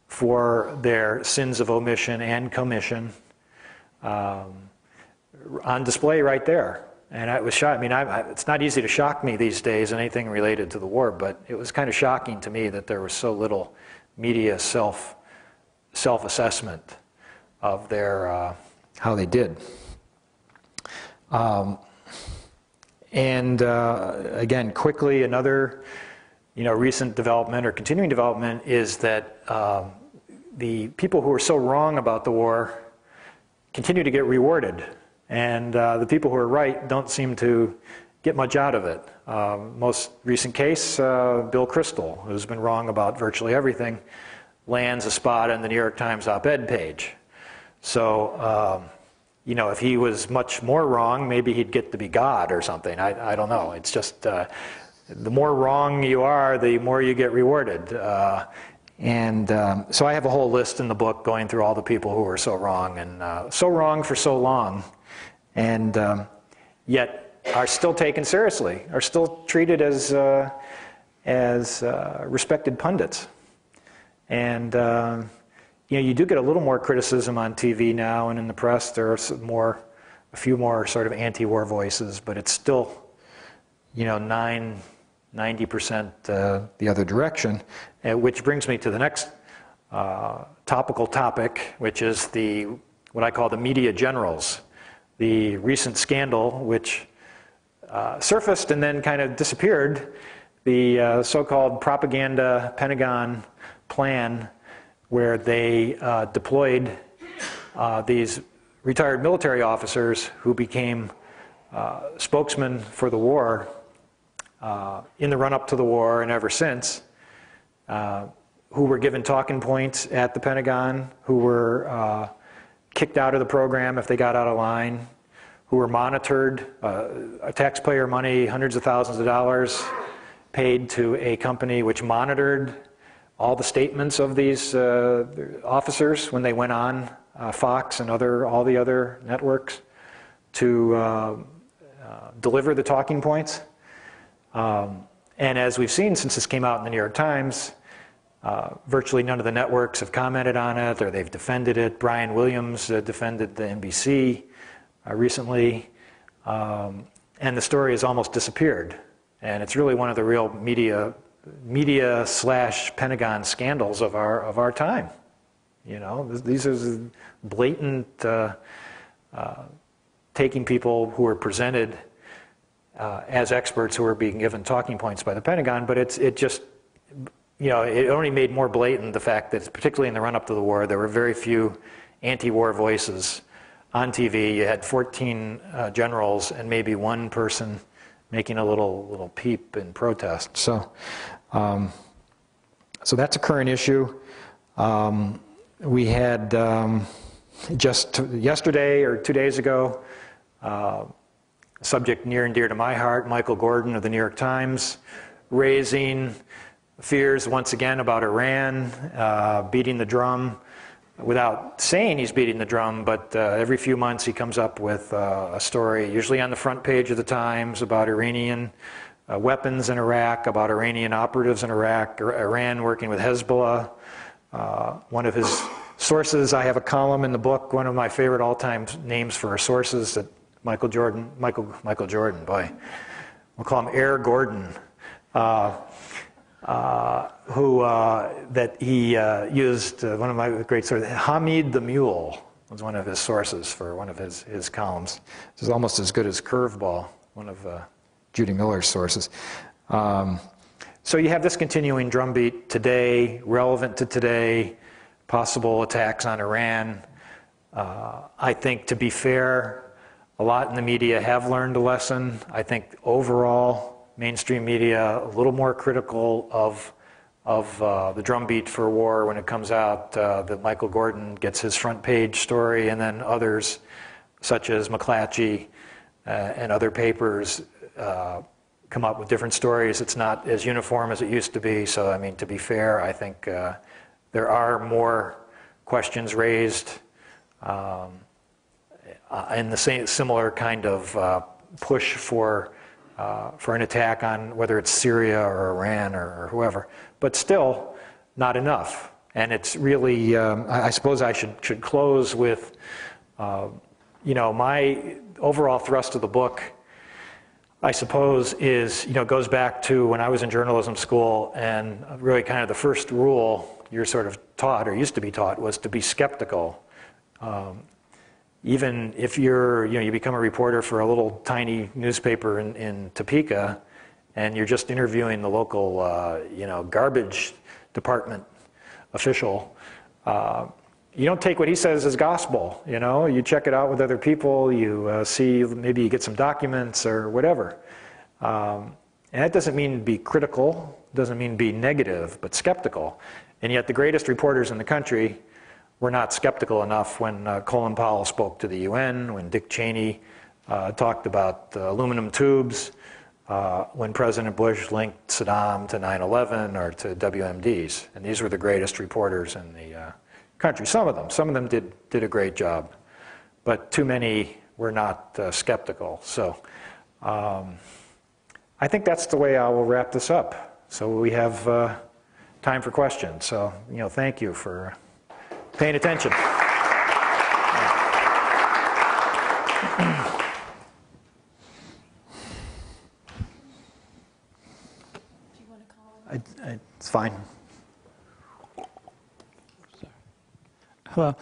for their sins of omission and commission on display right there. And I was shocked. I mean, it's not easy to shock me these days, anything related to the war, but it was kind of shocking to me that there was so little media self-assessment of their how they did. Again, quickly, another recent development or continuing development is that the people who were so wrong about the war continue to get rewarded, and the people who are right don't seem to get much out of it. Most recent case, Bill Kristol, who's been wrong about virtually everything, lands a spot on the New York Times op-ed page. So, if he was much more wrong, maybe he'd get to be God or something. I don't know. It's just the more wrong you are, the more you get rewarded. So I have a whole list in the book going through all the people who were so wrong and so wrong for so long, and yet are still taken seriously, are still treated as respected pundits. And you do get a little more criticism on TV now and in the press. There are a few more sort of anti-war voices, but it's still, 90% the other direction. Which brings me to the next topical topic, which is what I call the media generals. the recent scandal, which surfaced and then kind of disappeared, the so-called propaganda Pentagon plan, where they deployed these retired military officers who became spokesmen for the war in the run-up to the war and ever since, who were given talking points at the Pentagon, who were kicked out of the program if they got out of line, who were monitored, taxpayer money, hundreds of thousands of dollars paid to a company which monitored all the statements of these officers when they went on Fox and all the other networks to deliver the talking points. And as we've seen since this came out in the New York Times, virtually none of the networks have commented on it or they've defended it. Brian Williams defended the NBC recently, and the story has almost disappeared. And it's really one of the real media/Pentagon scandals of our time. You know, these are blatant taking people who are presented as experts who are being given talking points by the Pentagon, but it just, you know, it only made more blatant the fact that, particularly in the run-up to the war, there were very few anti-war voices on TV. You had 14 generals and maybe one person making a little peep in protest. So, so that's a current issue. We had just yesterday or 2 days ago, a subject near and dear to my heart, Michael Gordon of the New York Times, raising fears once again about Iran, beating the drum, without saying he's beating the drum, but every few months he comes up with a story, usually on the front page of the Times, about Iranian weapons in Iraq, about Iranian operatives in Iraq, Iran working with Hezbollah. One of his sources, I have a column in the book, one of my favorite all-time names for sources, that Michael Jordan, boy, we'll call him Air Gordon, that he used, one of my great sources, Hamid the Mule was one of his sources for one of his columns. This is almost as good as Curveball, one of Judy Miller's sources. So you have this continuing drumbeat today, relevant to today, possible attacks on Iran. I think, to be fair, a lot in the media have learned a lesson. I think overall, mainstream media a little more critical of the drumbeat for war when it comes out, that Michael Gordon gets his front page story, and then others, such as McClatchy and other papers, come up with different stories. It's not as uniform as it used to be. So, I mean, to be fair, I think there are more questions raised in the same similar kind of push for an attack on whether it's Syria or Iran or whoever, but still not enough. And it's really, I suppose I should close with, you know, my overall thrust of the book, I suppose, is, you know, goes back to when I was in journalism school, and really kind of the first rule you're sort of taught, or used to be taught, was to be skeptical. Even if you become a reporter for a little tiny newspaper in Topeka, and you're just interviewing the local, garbage department official, you don't take what he says as gospel. You know, you check it out with other people. You see, maybe you get some documents or whatever. And that doesn't mean be critical, doesn't mean be negative, but skeptical. And yet the greatest reporters in the country were not skeptical enough when Colin Powell spoke to the UN, when Dick Cheney talked about aluminum tubes, when President Bush linked Saddam to 9/11 or to WMDs. And these were the greatest reporters in the country. Some of them did a great job, but too many were not skeptical. So I think that's the way I will wrap this up. So we have time for questions. So, you know, thank you for paying attention. It's fine. Hello.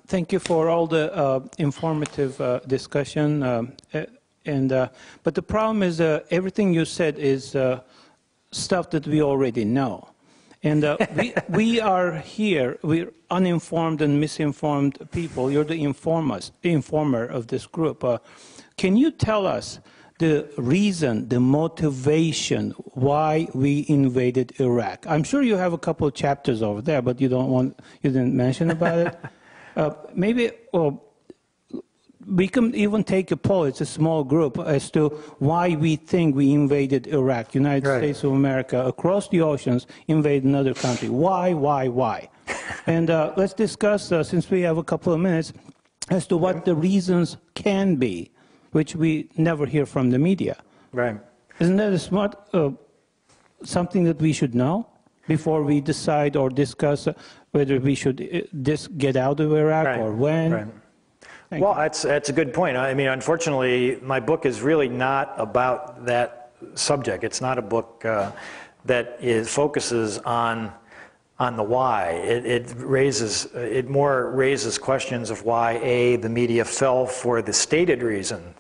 Thank you for all the informative discussion. But the problem is everything you said is stuff that we already know. And we are here, we're uninformed and misinformed people. You're the informer of this group. Can you tell us the reason, the motivation why we invaded Iraq? I'm sure you have a couple of chapters over there, but you didn't mention about it. Maybe we can even take a poll, it's a small group, as to why we think we invaded Iraq, United States of America, across the oceans, invade another country. Why? And let's discuss, since we have a couple of minutes, as to what the reasons can be, which we never hear from the media. Right. Isn't that a smart, something that we should know before we decide or discuss whether we should get out of Iraq or when? Right. Well, that's a good point. I mean, unfortunately, my book is really not about that subject. It's not a book that focuses on the why. It more raises questions of why the media fell for the stated reason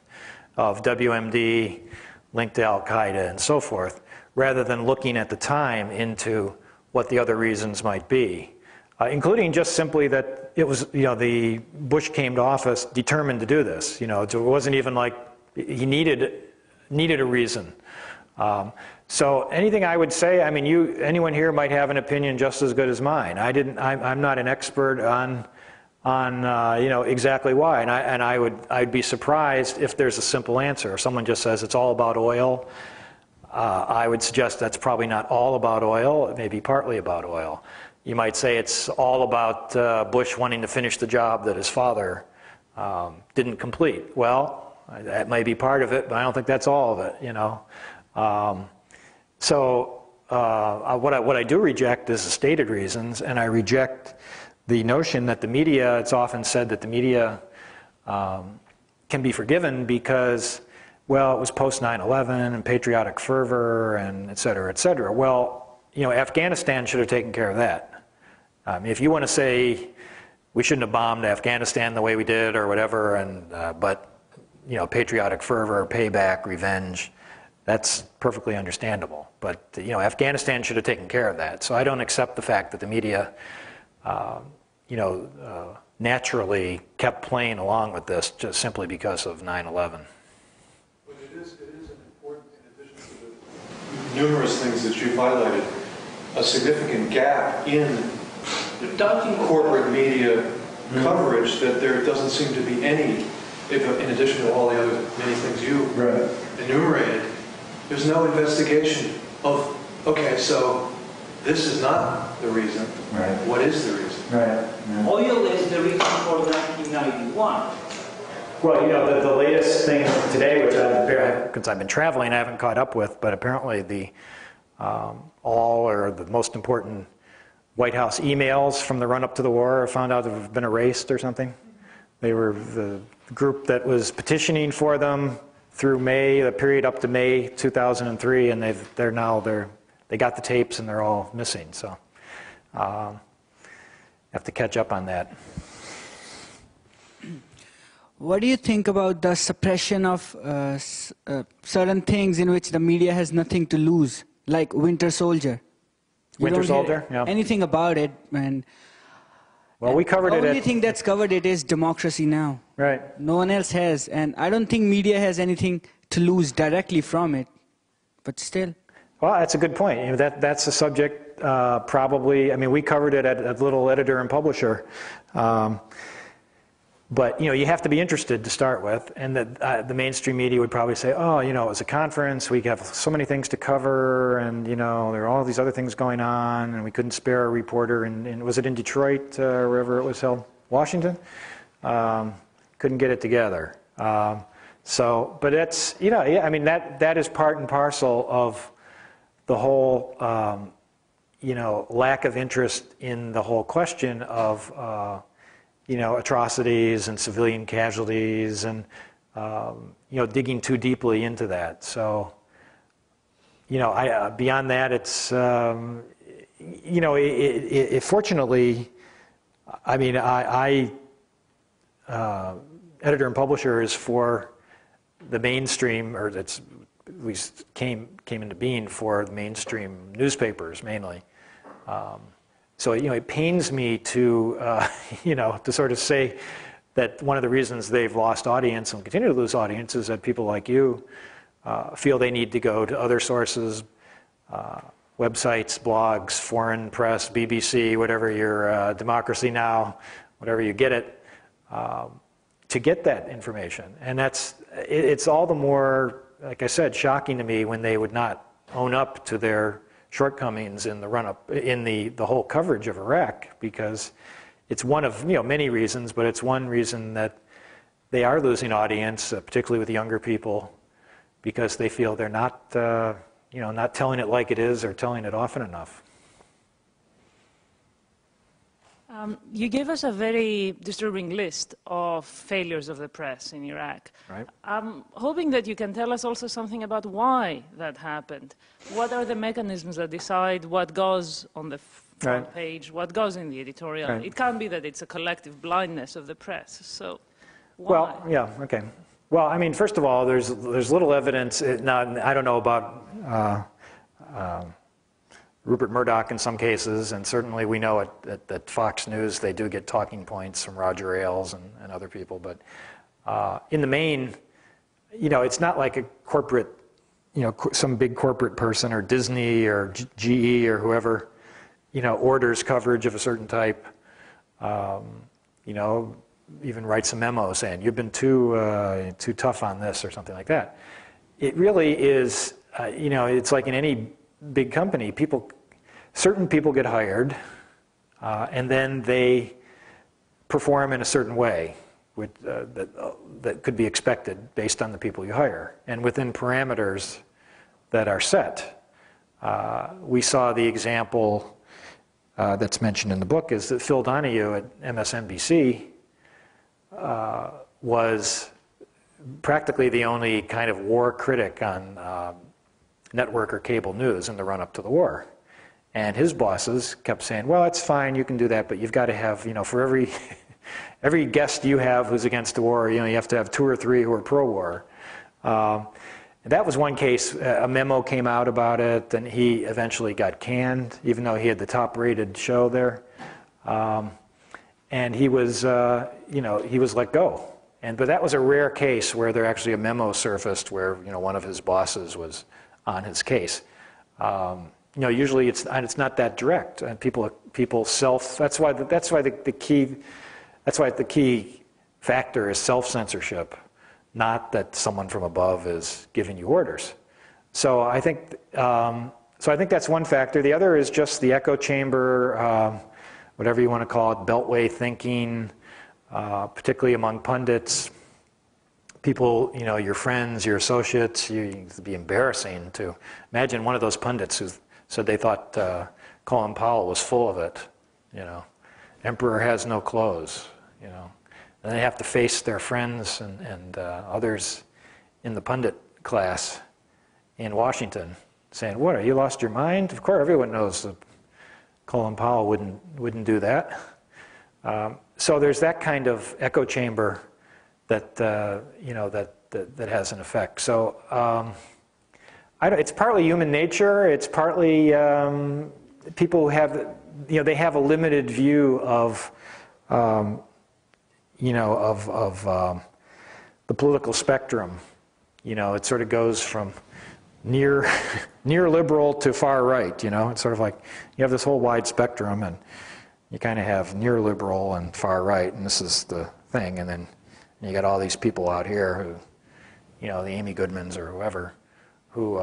of WMD linked to Al-Qaeda and so forth, rather than looking at the time into what the other reasons might be. Including just simply that it was, the Bush came to office determined to do this. It wasn't even like he needed a reason. So anything I would say, I mean, anyone here might have an opinion just as good as mine. I'm not an expert on exactly why, and I'd be surprised if there's a simple answer. If someone just says it's all about oil, I would suggest that's probably not all about oil. It may be partly about oil. You might say it's all about Bush wanting to finish the job that his father didn't complete. Well, that may be part of it, but I don't think that's all of it, What I do reject is the stated reasons, and I reject the notion that the media, it's often said that the media can be forgiven because, well, it was post 9/11 and patriotic fervor and et cetera, et cetera. Well, Afghanistan should have taken care of that. If you want to say we shouldn't have bombed Afghanistan the way we did or whatever, but patriotic fervor, payback, revenge, that's perfectly understandable. But Afghanistan should have taken care of that. So I don't accept the fact that the media, naturally kept playing along with this just simply because of 9/11. But it is an important, in addition to the numerous things that you've highlighted, a significant gap in corporate media coverage that there doesn't seem to be any, in addition to all the other many things you enumerated, there's no investigation of, okay, so this is not the reason. Right. What is the reason? Right. Oil is the reason for 1991. Well, the latest thing today, which because I've been traveling, I haven't caught up with, but apparently the most important White House emails from the run-up to the war found out to have been erased or something. They were the group that was petitioning for them through the period up to May 2003, and they got the tapes and they're all missing. So have to catch up on that. What do you think about the suppression of certain things in which the media has nothing to lose, like Winter Soldier? Winter Soldier, yeah. Anything about it, and well, we covered it. The only thing that's covered it is Democracy Now! Right. No one else has, and I don't think media has anything to lose directly from it, but still. Well, that's a good point. That's a subject probably. I mean, we covered it at Little Editor and Publisher. But you have to be interested to start with, and the mainstream media would probably say, "Oh, it was a conference. We have so many things to cover, and there are all these other things going on, and we couldn't spare a reporter." And was it in Detroit, or wherever it was held, Washington? Couldn't get it together. But it's I mean that is part and parcel of the whole lack of interest in the whole question of atrocities and civilian casualties, and digging too deeply into that. So, beyond that, it's fortunately, I mean, editor and publisher is for the mainstream, or it's we came into being for the mainstream newspapers mainly. So it pains me to to sort of say that one of the reasons they've lost audience and continue to lose audience is that people like you feel they need to go to other sources, websites, blogs, foreign press, BBC, whatever your Democracy Now, whatever you get it, to get that information. And it's all the more, like I said, shocking to me when they would not own up to their shortcomings in the run-up, in the whole coverage of Iraq, because it's one of many reasons, but it's one reason that they are losing audience, particularly with younger people, because they feel they're not not telling it like it is or telling it often enough. You gave us a very disturbing list of failures of the press in Iraq. Right. I'm hoping that you can tell us also something about why that happened. What are the mechanisms that decide what goes on the front page, what goes in the editorial? Right. It can't be that it's a collective blindness of the press. So, why? Well, yeah, okay. Well, I mean, first of all, there's little evidence. Now, I don't know about Rupert Murdoch in some cases, and certainly we know at Fox News they do get talking points from Roger Ailes and other people. But in the main, it's not like a corporate, some big corporate person or Disney or GE or whoever, orders coverage of a certain type. Even writes a memo saying you've been too tough on this or something like that. It really is, it's like in any big company, certain people get hired, and then they perform in a certain way that could be expected based on the people you hire, and within parameters that are set. We saw the example that's mentioned in the book is that Phil Donahue at MSNBC was practically the only kind of war critic on network or cable news in the run-up to the war. And his bosses kept saying, well, it's fine, you can do that, but you've got to have, for every guest you have who's against the war, you have to have 2 or 3 who are pro-war. That was one case. A memo came out about it, and he eventually got canned, even though he had the top-rated show there. And he was, he was let go. But that was a rare case where there actually a memo surfaced where, one of his bosses was on his case. Usually it's not that direct, and people self. That's why the key factor is self-censorship, not that someone from above is giving you orders. So I think that's one factor. The other is just the echo chamber. Whatever you want to call it, beltway thinking, particularly among pundits. People, your friends, your associates, it'd be embarrassing to imagine one of those pundits who said they thought Colin Powell was full of it, Emperor has no clothes, And they have to face their friends and others in the pundit class in Washington saying, what, have you lost your mind? Of course, everyone knows that Colin Powell wouldn't do that. So there's that kind of echo chamber that that has an effect. So it's partly human nature. It's partly people have they have a limited view of the political spectrum. It sort of goes from near liberal to far right. It's sort of like you have this whole wide spectrum, and you kind of have near liberal and far right, and this is the thing. And then you got all these people out here who, the Amy Goodmans or whoever, who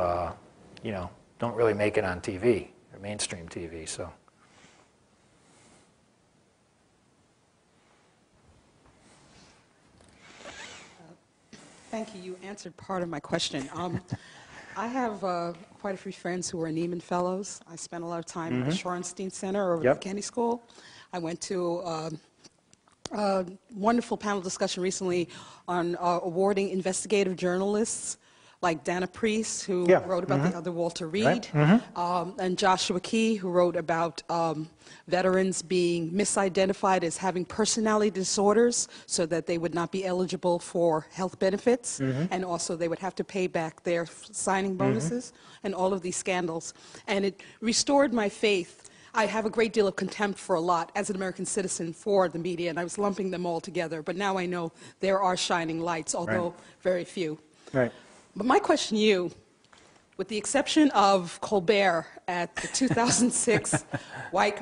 don't really make it on TV or mainstream TV. So. Thank you. You answered part of my question. I have quite a few friends who are Neiman Fellows. I spent a lot of time at the Shorenstein Center over at Kennedy School. I went to a wonderful panel discussion recently on awarding investigative journalists like Dana Priest, who Yeah. wrote about the other Walter Reed, Right. and Joshua Key, who wrote about veterans being misidentified as having personality disorders so that they would not be eligible for health benefits, and also they would have to pay back their signing bonuses, and all of these scandals. And it restored my faith. I have a great deal of contempt for a lot, as an American citizen, for the media, and I was lumping them all together. But now I know there are shining lights, although very few. Right. But my question to you, with the exception of Colbert at the 2006 White,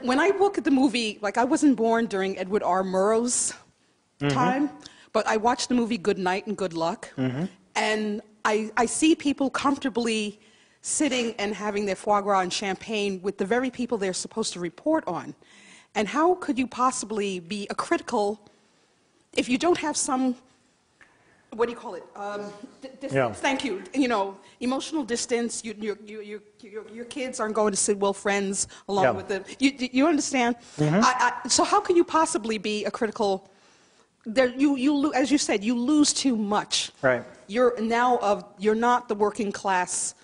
when I look at the movie, like I wasn't born during Edward R. Murrow's time, but I watched the movie Good Night and Good Luck, and I see people comfortably sitting and having their foie gras and champagne with the very people they're supposed to report on. And how could you possibly be a critical if you don't have some, what do you call it? Distance. Thank you. You know, emotional distance. Your kids aren't going to sit well friends along with them. You understand? So how can you possibly be a critical? As you said, you lose too much. Right. You're not the working class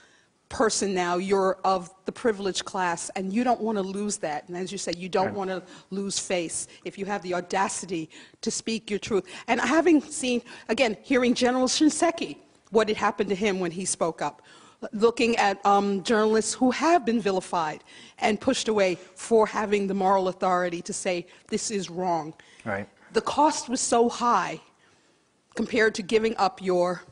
person now. You're of the privileged class, and you don't want to lose that. And as you said, you don't want to lose face if you have the audacity to speak your truth. And having seen, again, hearing General Shinseki, what had happened to him when he spoke up, looking at journalists who have been vilified and pushed away for having the moral authority to say this is wrong. Right. The cost was so high compared to giving up your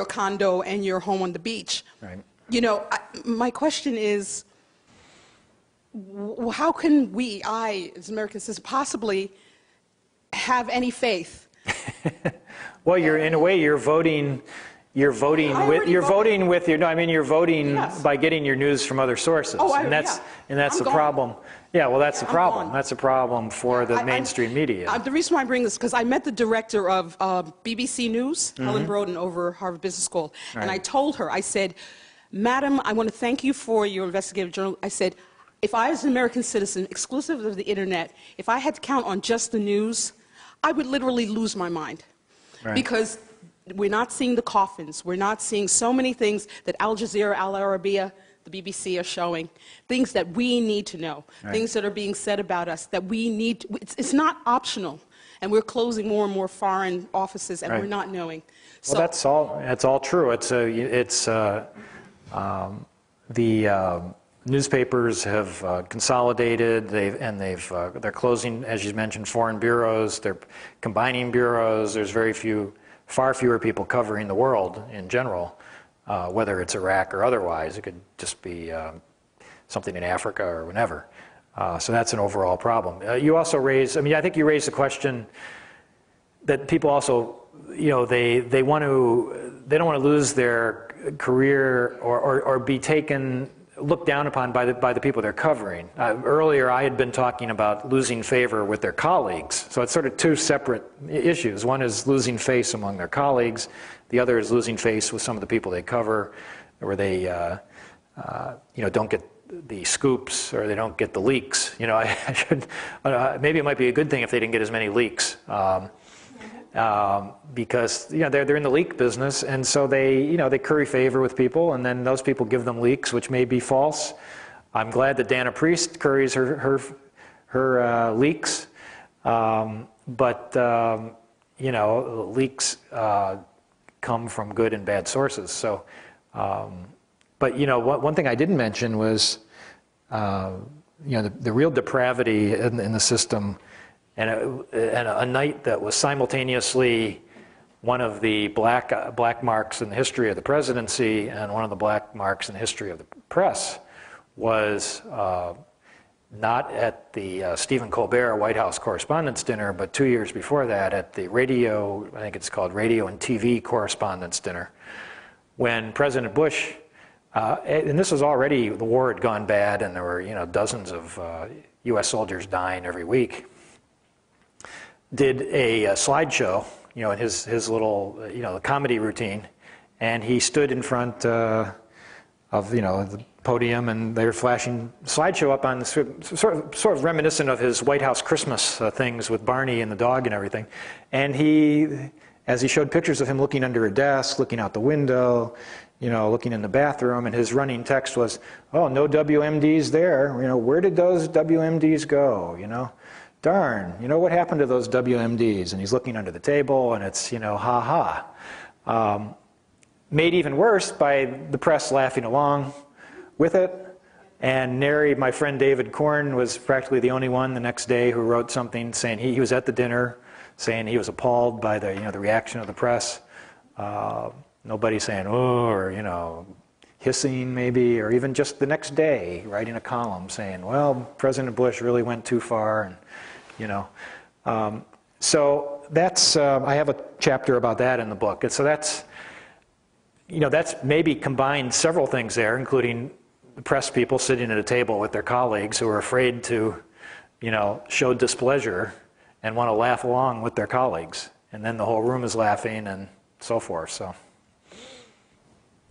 condo and your home on the beach. Right. You know, my question is, how can I, as American citizens, possibly have any faith? Well, in a way, you're voting by getting your news from other sources, and that's the problem. Yeah, well, that's the problem. That's a problem for the mainstream media. The reason why I bring this is because I met the director of BBC News, Helen Broden, over Harvard Business School, and I told her, I said, Madam, I want to thank you for your investigative journalism. I said, if I was an American citizen, exclusive of the internet, if I had to count on just the news, I would literally lose my mind. Right. Because we're not seeing the coffins. We're not seeing so many things that Al Jazeera, Al Arabiya, the BBC are showing, things that we need to know, things that are being said about us that we need to, it's not optional. And we're closing more and more foreign offices, and we're not knowing. So, well, that's all true. The newspapers have consolidated. They're closing, as you mentioned, foreign bureaus. They're combining bureaus. There's far fewer people covering the world in general, whether it's Iraq or otherwise. It could just be something in Africa or whenever. So that's an overall problem. You also raised, I think you raised the question that people also, they don't want to lose their career or be looked down upon by the people they're covering. Earlier I had been talking about losing favor with their colleagues. So it's sort of two separate issues. One is losing face among their colleagues. The other is losing face with some of the people they cover, where they don't get the scoops or they don't get the leaks. Maybe it might be a good thing if they didn't get as many leaks. Because they're in the leak business, and so they curry favor with people, and then those people give them leaks, which may be false. I'm glad that Dana Priest curries her leaks, but leaks come from good and bad sources. So, but one thing I didn't mention was the real depravity in the system. And a night that was simultaneously one of the black marks in the history of the presidency and one of the black marks in the history of the press was not at the Stephen Colbert White House Correspondents' Dinner, but 2 years before that at the radio, I think it's called Radio and TV Correspondents' Dinner, when President Bush, and this was already, the war had gone bad and there were dozens of U.S. soldiers dying every week, did a slideshow, in his little, comedy routine, and he stood in front of, the podium, and they were flashing slideshow up on the sort of reminiscent of his White House Christmas things with Barney and the dog and everything, and he as he showed pictures of him looking under a desk, looking out the window, you know, looking in the bathroom, and his running text was, oh, no WMDs there. You know, where did those WMDs go, you know? Darn, you know, what happened to those WMDs? And he's looking under the table, and it's, you know, ha-ha. Made even worse by the press laughing along with it. And my friend David Korn was practically the only one the next day who wrote something saying he was at the dinner, saying he was appalled by the, you know, the reaction of the press. Nobody saying, oh, or, you know, hissing maybe, or even just the next day writing a column saying, well, President Bush really went too far, and, you know. So that's, I have a chapter about that in the book. And so that's, you know, that's maybe combined several things there, including the press people sitting at a table with their colleagues who are afraid to, you know, show displeasure and want to laugh along with their colleagues. And then the whole room is laughing and so forth. So,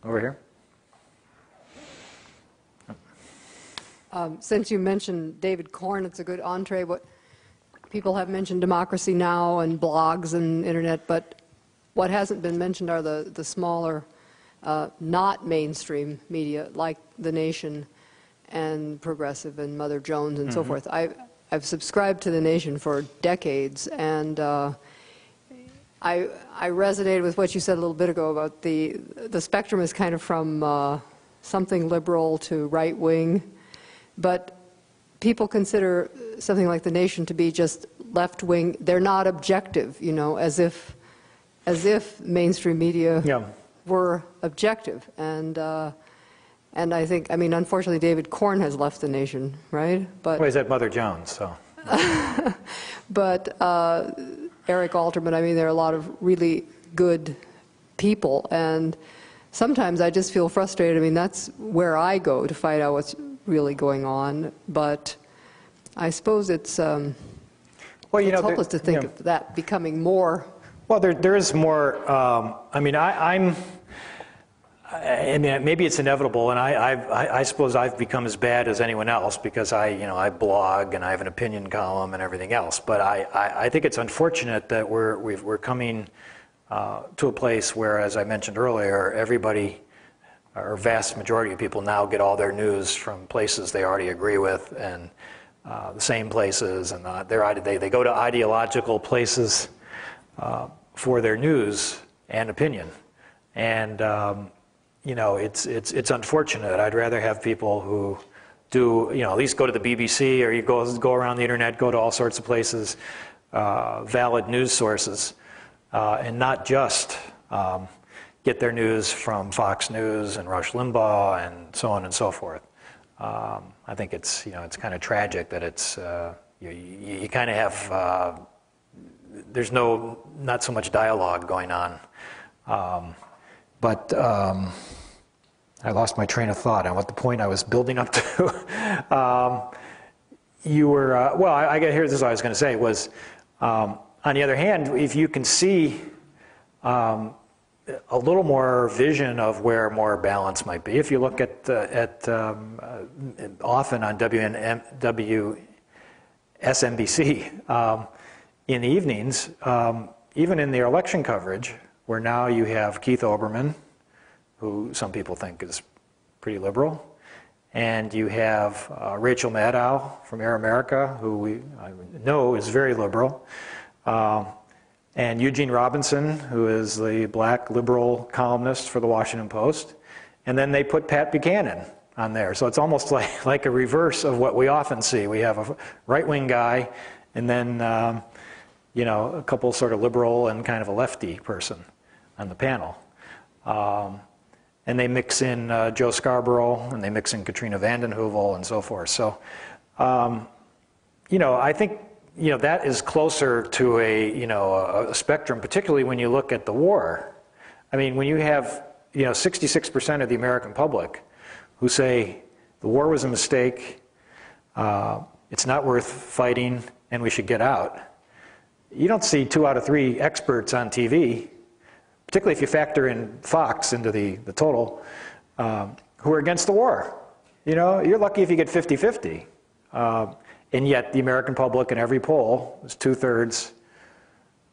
over here. Since you mentioned David Korn, it's a good entree. What people have mentioned Democracy Now! And blogs and internet, but what hasn't been mentioned are the smaller, not mainstream media, like The Nation and Progressive and Mother Jones and so forth. I've subscribed to The Nation for decades, and I resonated with what you said a little bit ago about the spectrum is kind of from something liberal to right wing, but people consider something like The Nation to be just left wing. They're not objective, you know, as if mainstream media were objective. And I think, I mean, unfortunately, David Korn has left The Nation, right? But well, he's at Mother Jones, so. But Eric Alterman, I mean, there are a lot of really good people, and sometimes I just feel frustrated. I mean, that's where I go to find out what's really going on, but I suppose it's, well, you know, hopeless to think of that becoming more. Well, there is more. I mean, I mean, maybe it's inevitable, and I suppose I've become as bad as anyone else because I blog and I have an opinion column and everything else. But I think it's unfortunate that we're coming to a place where, as I mentioned earlier, everybody, or vast majority of people now get all their news from places they already agree with, and the same places, and they go to ideological places for their news and opinion, and you know, it's unfortunate. I'd rather have people who do, you know, at least go to the BBC, or you go around the internet, go to all sorts of places, valid news sources, and not just get their news from Fox News and Rush Limbaugh and so on and so forth. I think it's, you know, it's kind of tragic that it's you kind of have there's not so much dialogue going on. But I lost my train of thought on what the point I was building up to. You were, well, I got here, this is what I was going to say, was on the other hand, if you can see a little more vision of where more balance might be, if you look at often on WSNBC in the evenings, even in the election coverage, where now you have Keith Olbermann, who some people think is pretty liberal, and you have Rachel Maddow from Air America, who I know is very liberal, and Eugene Robinson, who is the black liberal columnist for the Washington Post, and then they put Pat Buchanan on there. So it's almost like a reverse of what we often see. We have a right-wing guy, and then you know, a couple sort of liberal and kind of a lefty person on the panel. And they mix in Joe Scarborough, and they mix in Katrina vanden Heuvel and so forth. So, you know, I think, you know, that is closer to a spectrum, particularly when you look at the war. I mean, when you have, you know, 66% of the American public who say the war was a mistake, it's not worth fighting, and we should get out. You don't see 2 out of 3 experts on TV, particularly if you factor in Fox into the total, who are against the war. You know, you're lucky if you get 50-50. And yet the American public in every poll is 2/3,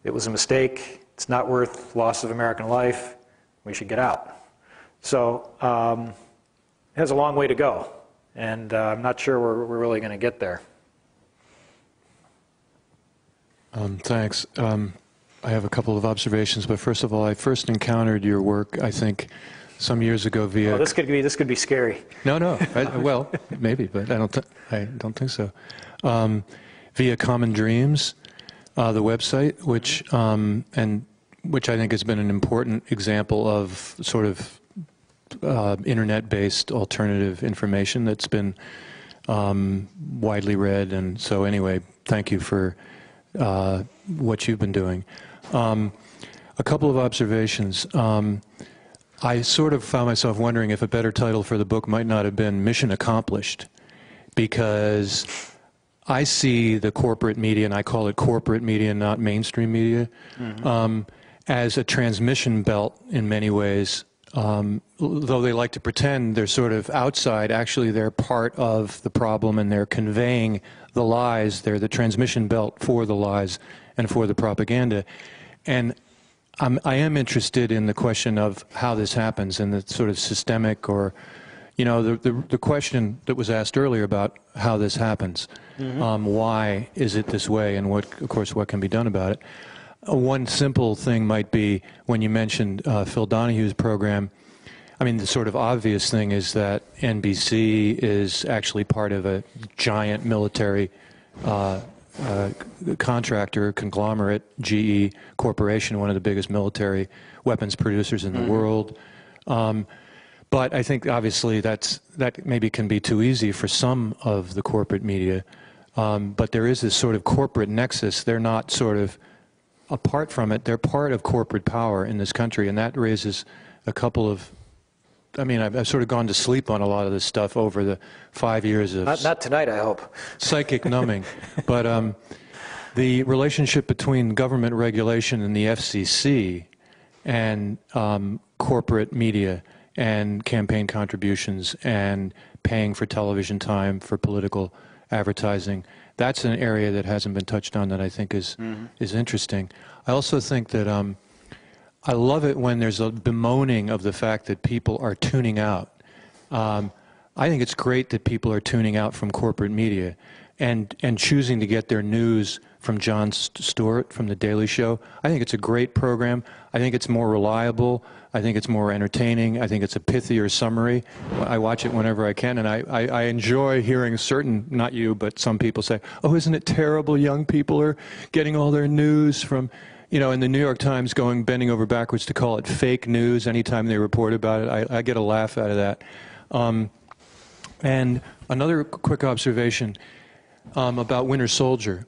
it was a mistake, it's not worth loss of American life, we should get out. So it has a long way to go, and I'm not sure we're really going to get there. Thanks. I have a couple of observations, but first of all, I first encountered your work, I think, some years ago via... Oh, this could be scary. No. Well, maybe, but I don't think so. Via Common Dreams, the website, which I think has been an important example of sort of internet-based alternative information that's been widely read. And so anyway, thank you for what you've been doing. A couple of observations. I sort of found myself wondering if a better title for the book might not have been Mission Accomplished, because I see the corporate media, and I call it corporate media, not mainstream media, as a transmission belt in many ways. Though they like to pretend they're sort of outside, actually they're part of the problem, and they're conveying the lies. They're the transmission belt for the lies and for the propaganda. And I am interested in the question of how this happens, and the sort of systemic, or, you know, the question that was asked earlier about how this happens. Why is it this way, and of course, what can be done about it? One simple thing might be, when you mentioned Phil Donahue's program, I mean, the sort of obvious thing is that NBC is actually part of a giant military contractor, conglomerate, GE Corporation, one of the biggest military weapons producers in the world. But I think obviously that maybe can be too easy for some of the corporate media. But there is this sort of corporate nexus. They're not sort of apart from it. They're part of corporate power in this country, and that raises a couple of, I mean, I've sort of gone to sleep on a lot of this stuff over the 5 years of... Not tonight, I hope. Psychic numbing. But the relationship between government regulation and the FCC and corporate media and campaign contributions and paying for television time for political advertising, that's an area that hasn't been touched on that I think is interesting. I also think that I love it when there's a bemoaning of the fact that people are tuning out. I think it's great that people are tuning out from corporate media and choosing to get their news from Jon Stewart from The Daily Show. I think it's a great program. I think it's more reliable. I think it's more entertaining. I think it's a pithier summary. I watch it whenever I can, and I enjoy hearing certain, not you, but some people say, oh, isn't it terrible young people are getting all their news from, you know, in the New York Times bending over backwards to call it fake news anytime they report about it. I get a laugh out of that. And another quick observation about Winter Soldier.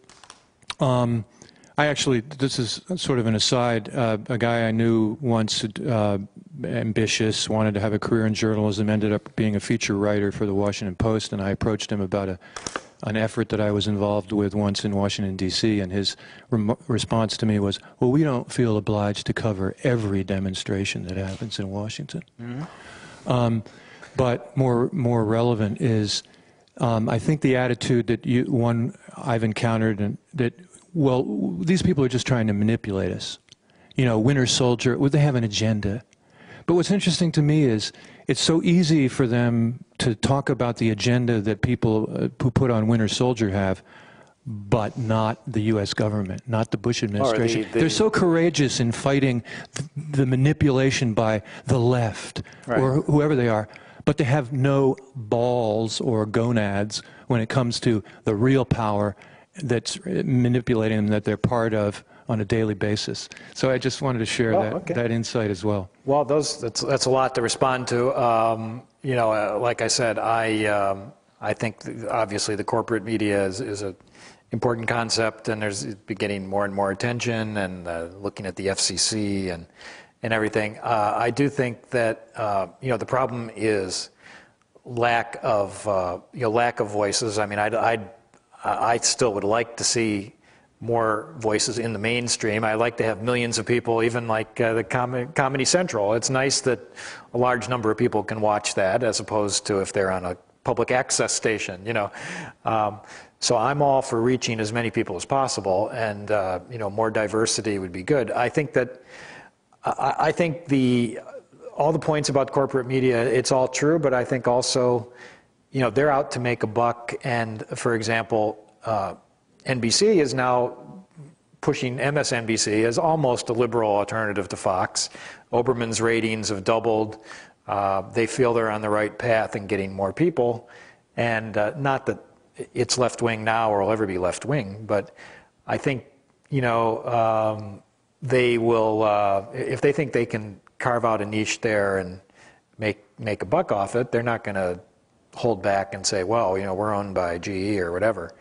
I actually, this is sort of an aside, a guy I knew once, ambitious, wanted to have a career in journalism, ended up being a feature writer for the Washington Post, and I approached him about an effort that I was involved with once in Washington, D.C., and his response to me was, well, we don't feel obliged to cover every demonstration that happens in Washington. But more relevant is, I think the attitude that I've encountered, and that, well, these people are just trying to manipulate us. You know, Winter Soldier, well, they have an agenda. But what's interesting to me is it's so easy for them to talk about the agenda that people who put on Winter Soldier have, but not the U.S. government, not the Bush administration. They're so courageous in fighting the manipulation by the left, or whoever they are, but they have no balls or gonads when it comes to the real power that's manipulating them, that they're part of on a daily basis. So I just wanted to share that insight as well. Well, that's a lot to respond to. You know, like I said, I think obviously the corporate media is an important concept, and there's getting more and more attention, and looking at the FCC and everything. I do think that you know, the problem is lack of voices. I mean, I still would like to see more voices in the mainstream. I like to have millions of people, even like the Comedy Central. It's nice that a large number of people can watch that, as opposed to if they're on a public access station, you know. So I'm all for reaching as many people as possible, and you know, more diversity would be good. I think that all the points about corporate media, it's all true, but I think also, you know, they're out to make a buck. And for example, NBC is now pushing MSNBC as almost a liberal alternative to Fox. Oberman's ratings have doubled. They feel they're on the right path in getting more people. And not that it's left-wing now or will ever be left-wing, but I think, you know, they will, if they think they can carve out a niche there and make a buck off it, they're not going to hold back and say, well, you know, we're owned by GE or whatever.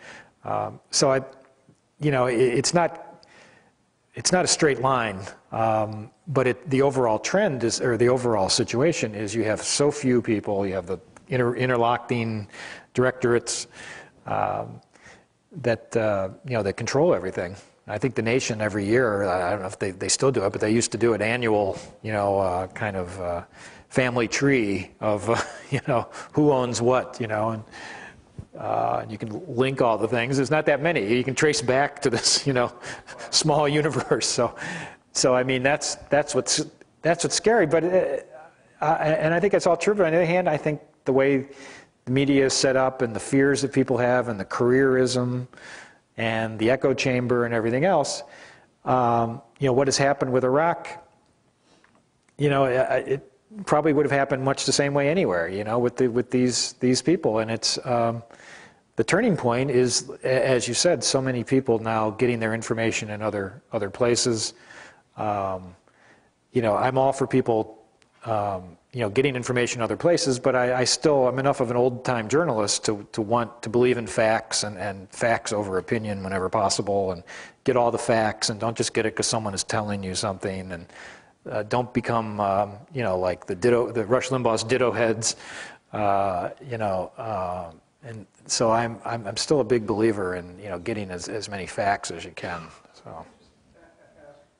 So you know, it's not a straight line, but the overall trend is, or the overall situation is, you have so few people. You have the interlocking directorates that you know, that control everything. I think the Nation every year, I don't know if they still do it, but they used to do an annual, you know, kind of family tree of, you know, who owns what, you know, and you can link all the things. There's not that many. You can trace back to this, you know, small universe. So I mean, that's what's scary. But and I think it's all true. But on the other hand, I think the way the media is set up and the fears that people have and the careerism and the echo chamber and everything else, you know, what has happened with Iraq, you know, it probably would have happened much the same way anywhere, you know, with these people. And it's the turning point is, as you said, so many people now getting their information in other places. You know, I'm all for people, you know, getting information in other places, but I'm enough of an old-time journalist to want to believe in facts and facts over opinion whenever possible, and get all the facts, and don't just get it because someone is telling you something, and don't become, you know, like the Rush Limbaugh's ditto heads, you know, and so I'm still a big believer in, you know, getting as many facts as you can. So.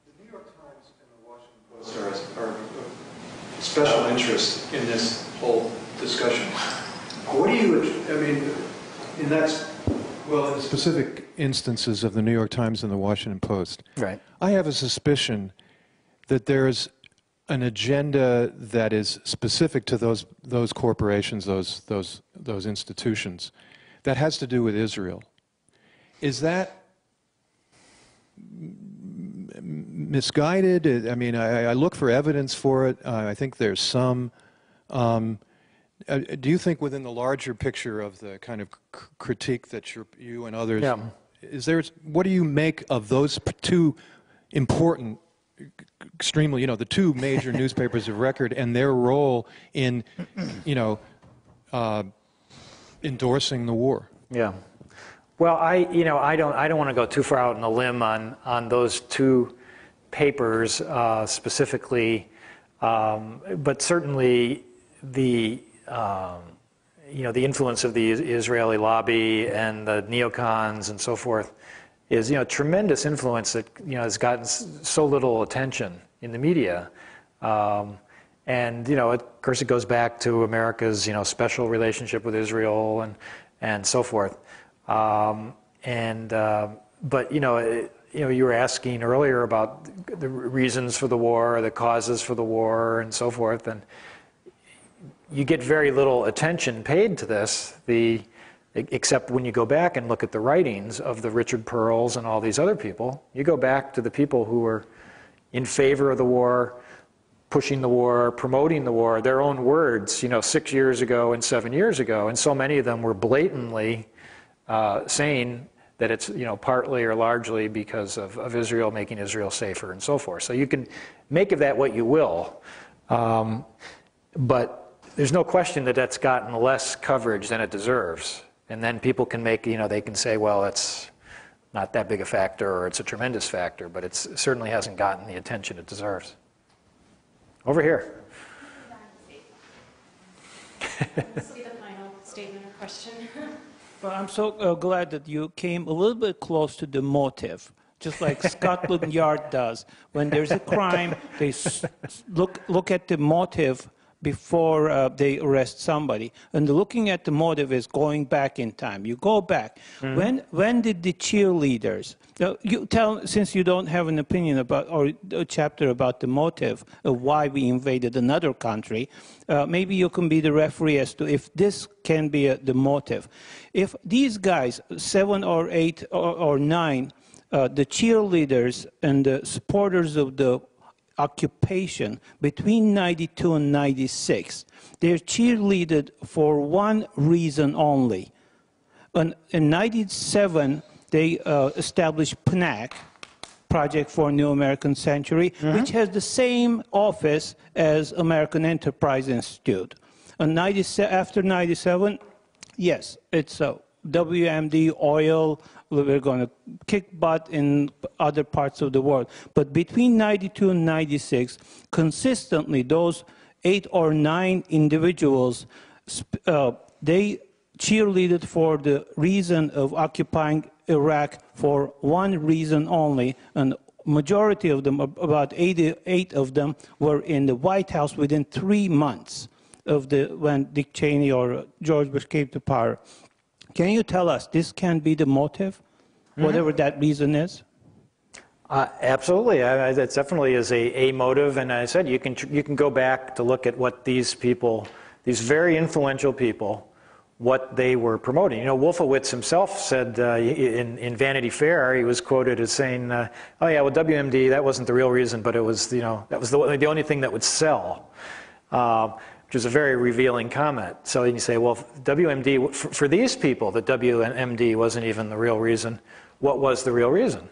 The New York Times and the Washington Post are special interest in this whole discussion. What do you, I mean, in that, well, in specific instances of the New York Times and the Washington Post, right. I have a suspicion that there's an agenda that is specific to those corporations, those institutions, that has to do with Israel. Is that misguided? I mean, I look for evidence for it. I think there's some. Do you think within the larger picture of the kind of critique that you and others, yeah. What do you make of those two important, extremely, you know, the two major newspapers of record and their role in, you know, endorsing the war? Yeah. Well, I don't want to go too far out on a limb on those two papers specifically, but certainly the the influence of the Israeli lobby and the neocons and so forth is tremendous influence that has gotten so little attention in the media, and of course it goes back to America's special relationship with Israel and so forth, but you were asking earlier about the reasons for the war, the causes for the war, and so forth, and you get very little attention paid to this, except when you go back and look at the writings of the Richard Pearls and all these other people. You go back to the people who were in favor of the war, pushing the war, promoting the war, their own words, 6 years ago and 7 years ago, and so many of them were blatantly saying that it's partly or largely because of Israel, making Israel safer and so forth. So you can make of that what you will, but there's no question that that's gotten less coverage than it deserves. And then people can make, they can say, well, it's not that big a factor or it's a tremendous factor, but it certainly hasn't gotten the attention it deserves. Over here. Let's see the final statement or question. Well, I'm so glad that you came a little bit close to the motive, just like Scotland Yard does. When there's a crime, they look at the motive before they arrest somebody. And looking at the motive is going back in time. You go back. When did the cheerleaders, you tell, since you don't have an opinion about, or a chapter about the motive of why we invaded another country, maybe you can be the referee as to if this can be the motive. If these guys, 7 or 8 or 9, the cheerleaders and the supporters of the occupation between 92 and 96, they're cheerleaded for one reason only. And in 97, they established PNAC, Project for a New American Century, which has the same office as American Enterprise Institute. And after 97, yes, it's WMD, oil, we're going to kick butt in other parts of the world. But between 92 and 96, consistently, those 8 or 9 individuals, they cheerleaded for the reason of occupying Iraq for one reason only, and majority of them, about 88 of them, were in the White House within 3 months of when Dick Cheney or George Bush came to power. Can you tell us this can be the motive, whatever that reason is? Absolutely, it definitely is a motive, and I said you can go back to look at what these people, these very influential people, what they were promoting. You know, Wolfowitz himself said in Vanity Fair, he was quoted as saying, "Oh yeah, well WMD, that wasn't the real reason, but it was, you know, that was the only thing that would sell." Which is a very revealing comment. So you say, well, WMD, for these people, the WMD wasn't even the real reason. What was the real reason?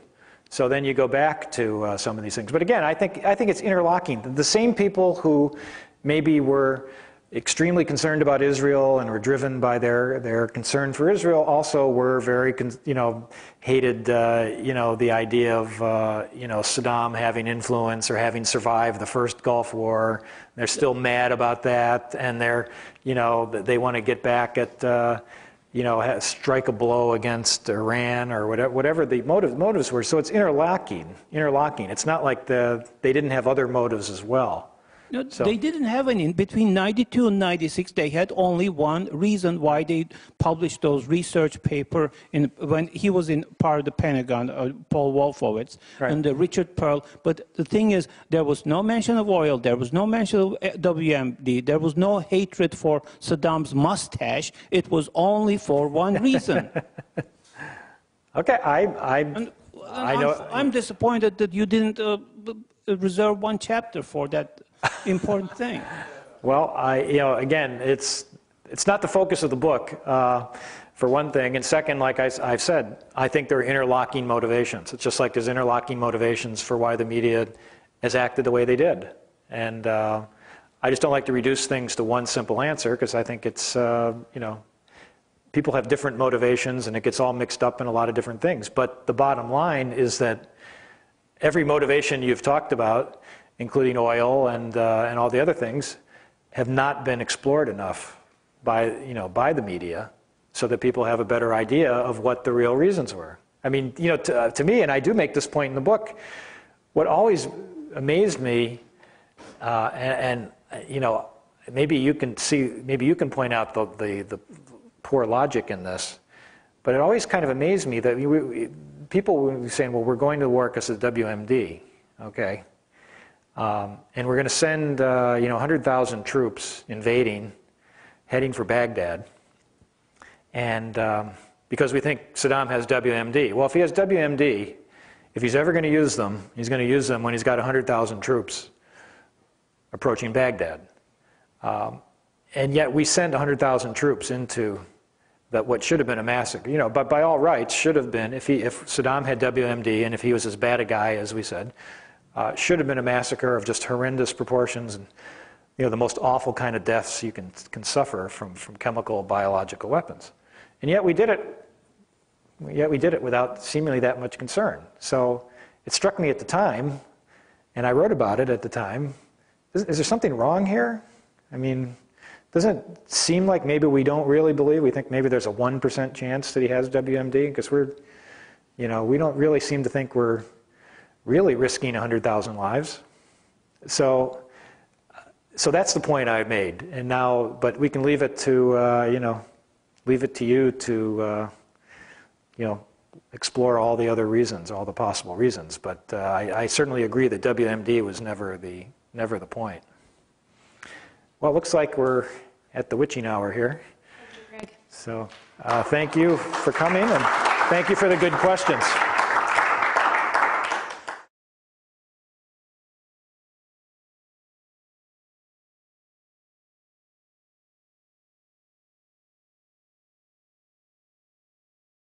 So then you go back to some of these things. But again, I think it's interlocking. The same people who maybe were extremely concerned about Israel and were driven by their concern for Israel also were very, hated, the idea of, Saddam having influence or having survived the first Gulf War. They're still mad about that, and they want to get back at, strike a blow against Iran or whatever the motives were. So it's interlocking. It's not like they didn't have other motives as well. No, so they didn't have any. Between 92 and 96, they had only one reason why they published those research paper when he was in part of the Pentagon, Paul Wolfowitz, and Richard Pearl. But the thing is, there was no mention of oil, there was no mention of WMD, there was no hatred for Saddam's mustache. It was only for one reason. Okay, I know. I'm disappointed that you didn't reserve one chapter for that important thing. Well, again, it's not the focus of the book, for one thing, and second, like I've said, I think there are interlocking motivations. It's just like there's interlocking motivations for why the media has acted the way they did, and I just don't like to reduce things to one simple answer because I think it's people have different motivations and it gets all mixed up in a lot of different things. But the bottom line is that every motivation you've talked about, including oil and all the other things, have not been explored enough by the media, so that people have a better idea of what the real reasons were. I mean, to me, and I do make this point in the book, what always amazed me, and maybe you can point out the poor logic in this, but it always kind of amazed me that people were saying, well, we're going to war because of the WMD, okay? And we're going to send 100,000 troops invading, heading for Baghdad, and because we think Saddam has WMD. Well, if he has WMD, if he's ever going to use them, he's going to use them when he's got 100,000 troops approaching Baghdad. And yet we send 100,000 troops into what should have been a massacre. But by all rights should have been, if Saddam had WMD and if he was as bad a guy as we said, should have been a massacre of just horrendous proportions and the most awful kind of deaths you can suffer from chemical biological weapons. And yet we did it. Yet we did it without seemingly that much concern. So it struck me at the time, and I wrote about it at the time. Is there something wrong here? I mean, doesn't it seem like maybe we don't really believe? We think maybe there's a 1% chance that he has WMD because we don't really seem to think we're really risking 100,000 lives. So so that's the point I made. And now, but we can leave it to, you know, leave it to you to, you know, explore all the other reasons, all the possible reasons. But I certainly agree that WMD was never the point. Well, it looks like we're at the witching hour here. Thank you, Greg. So thank you for coming, and thank you for the good questions.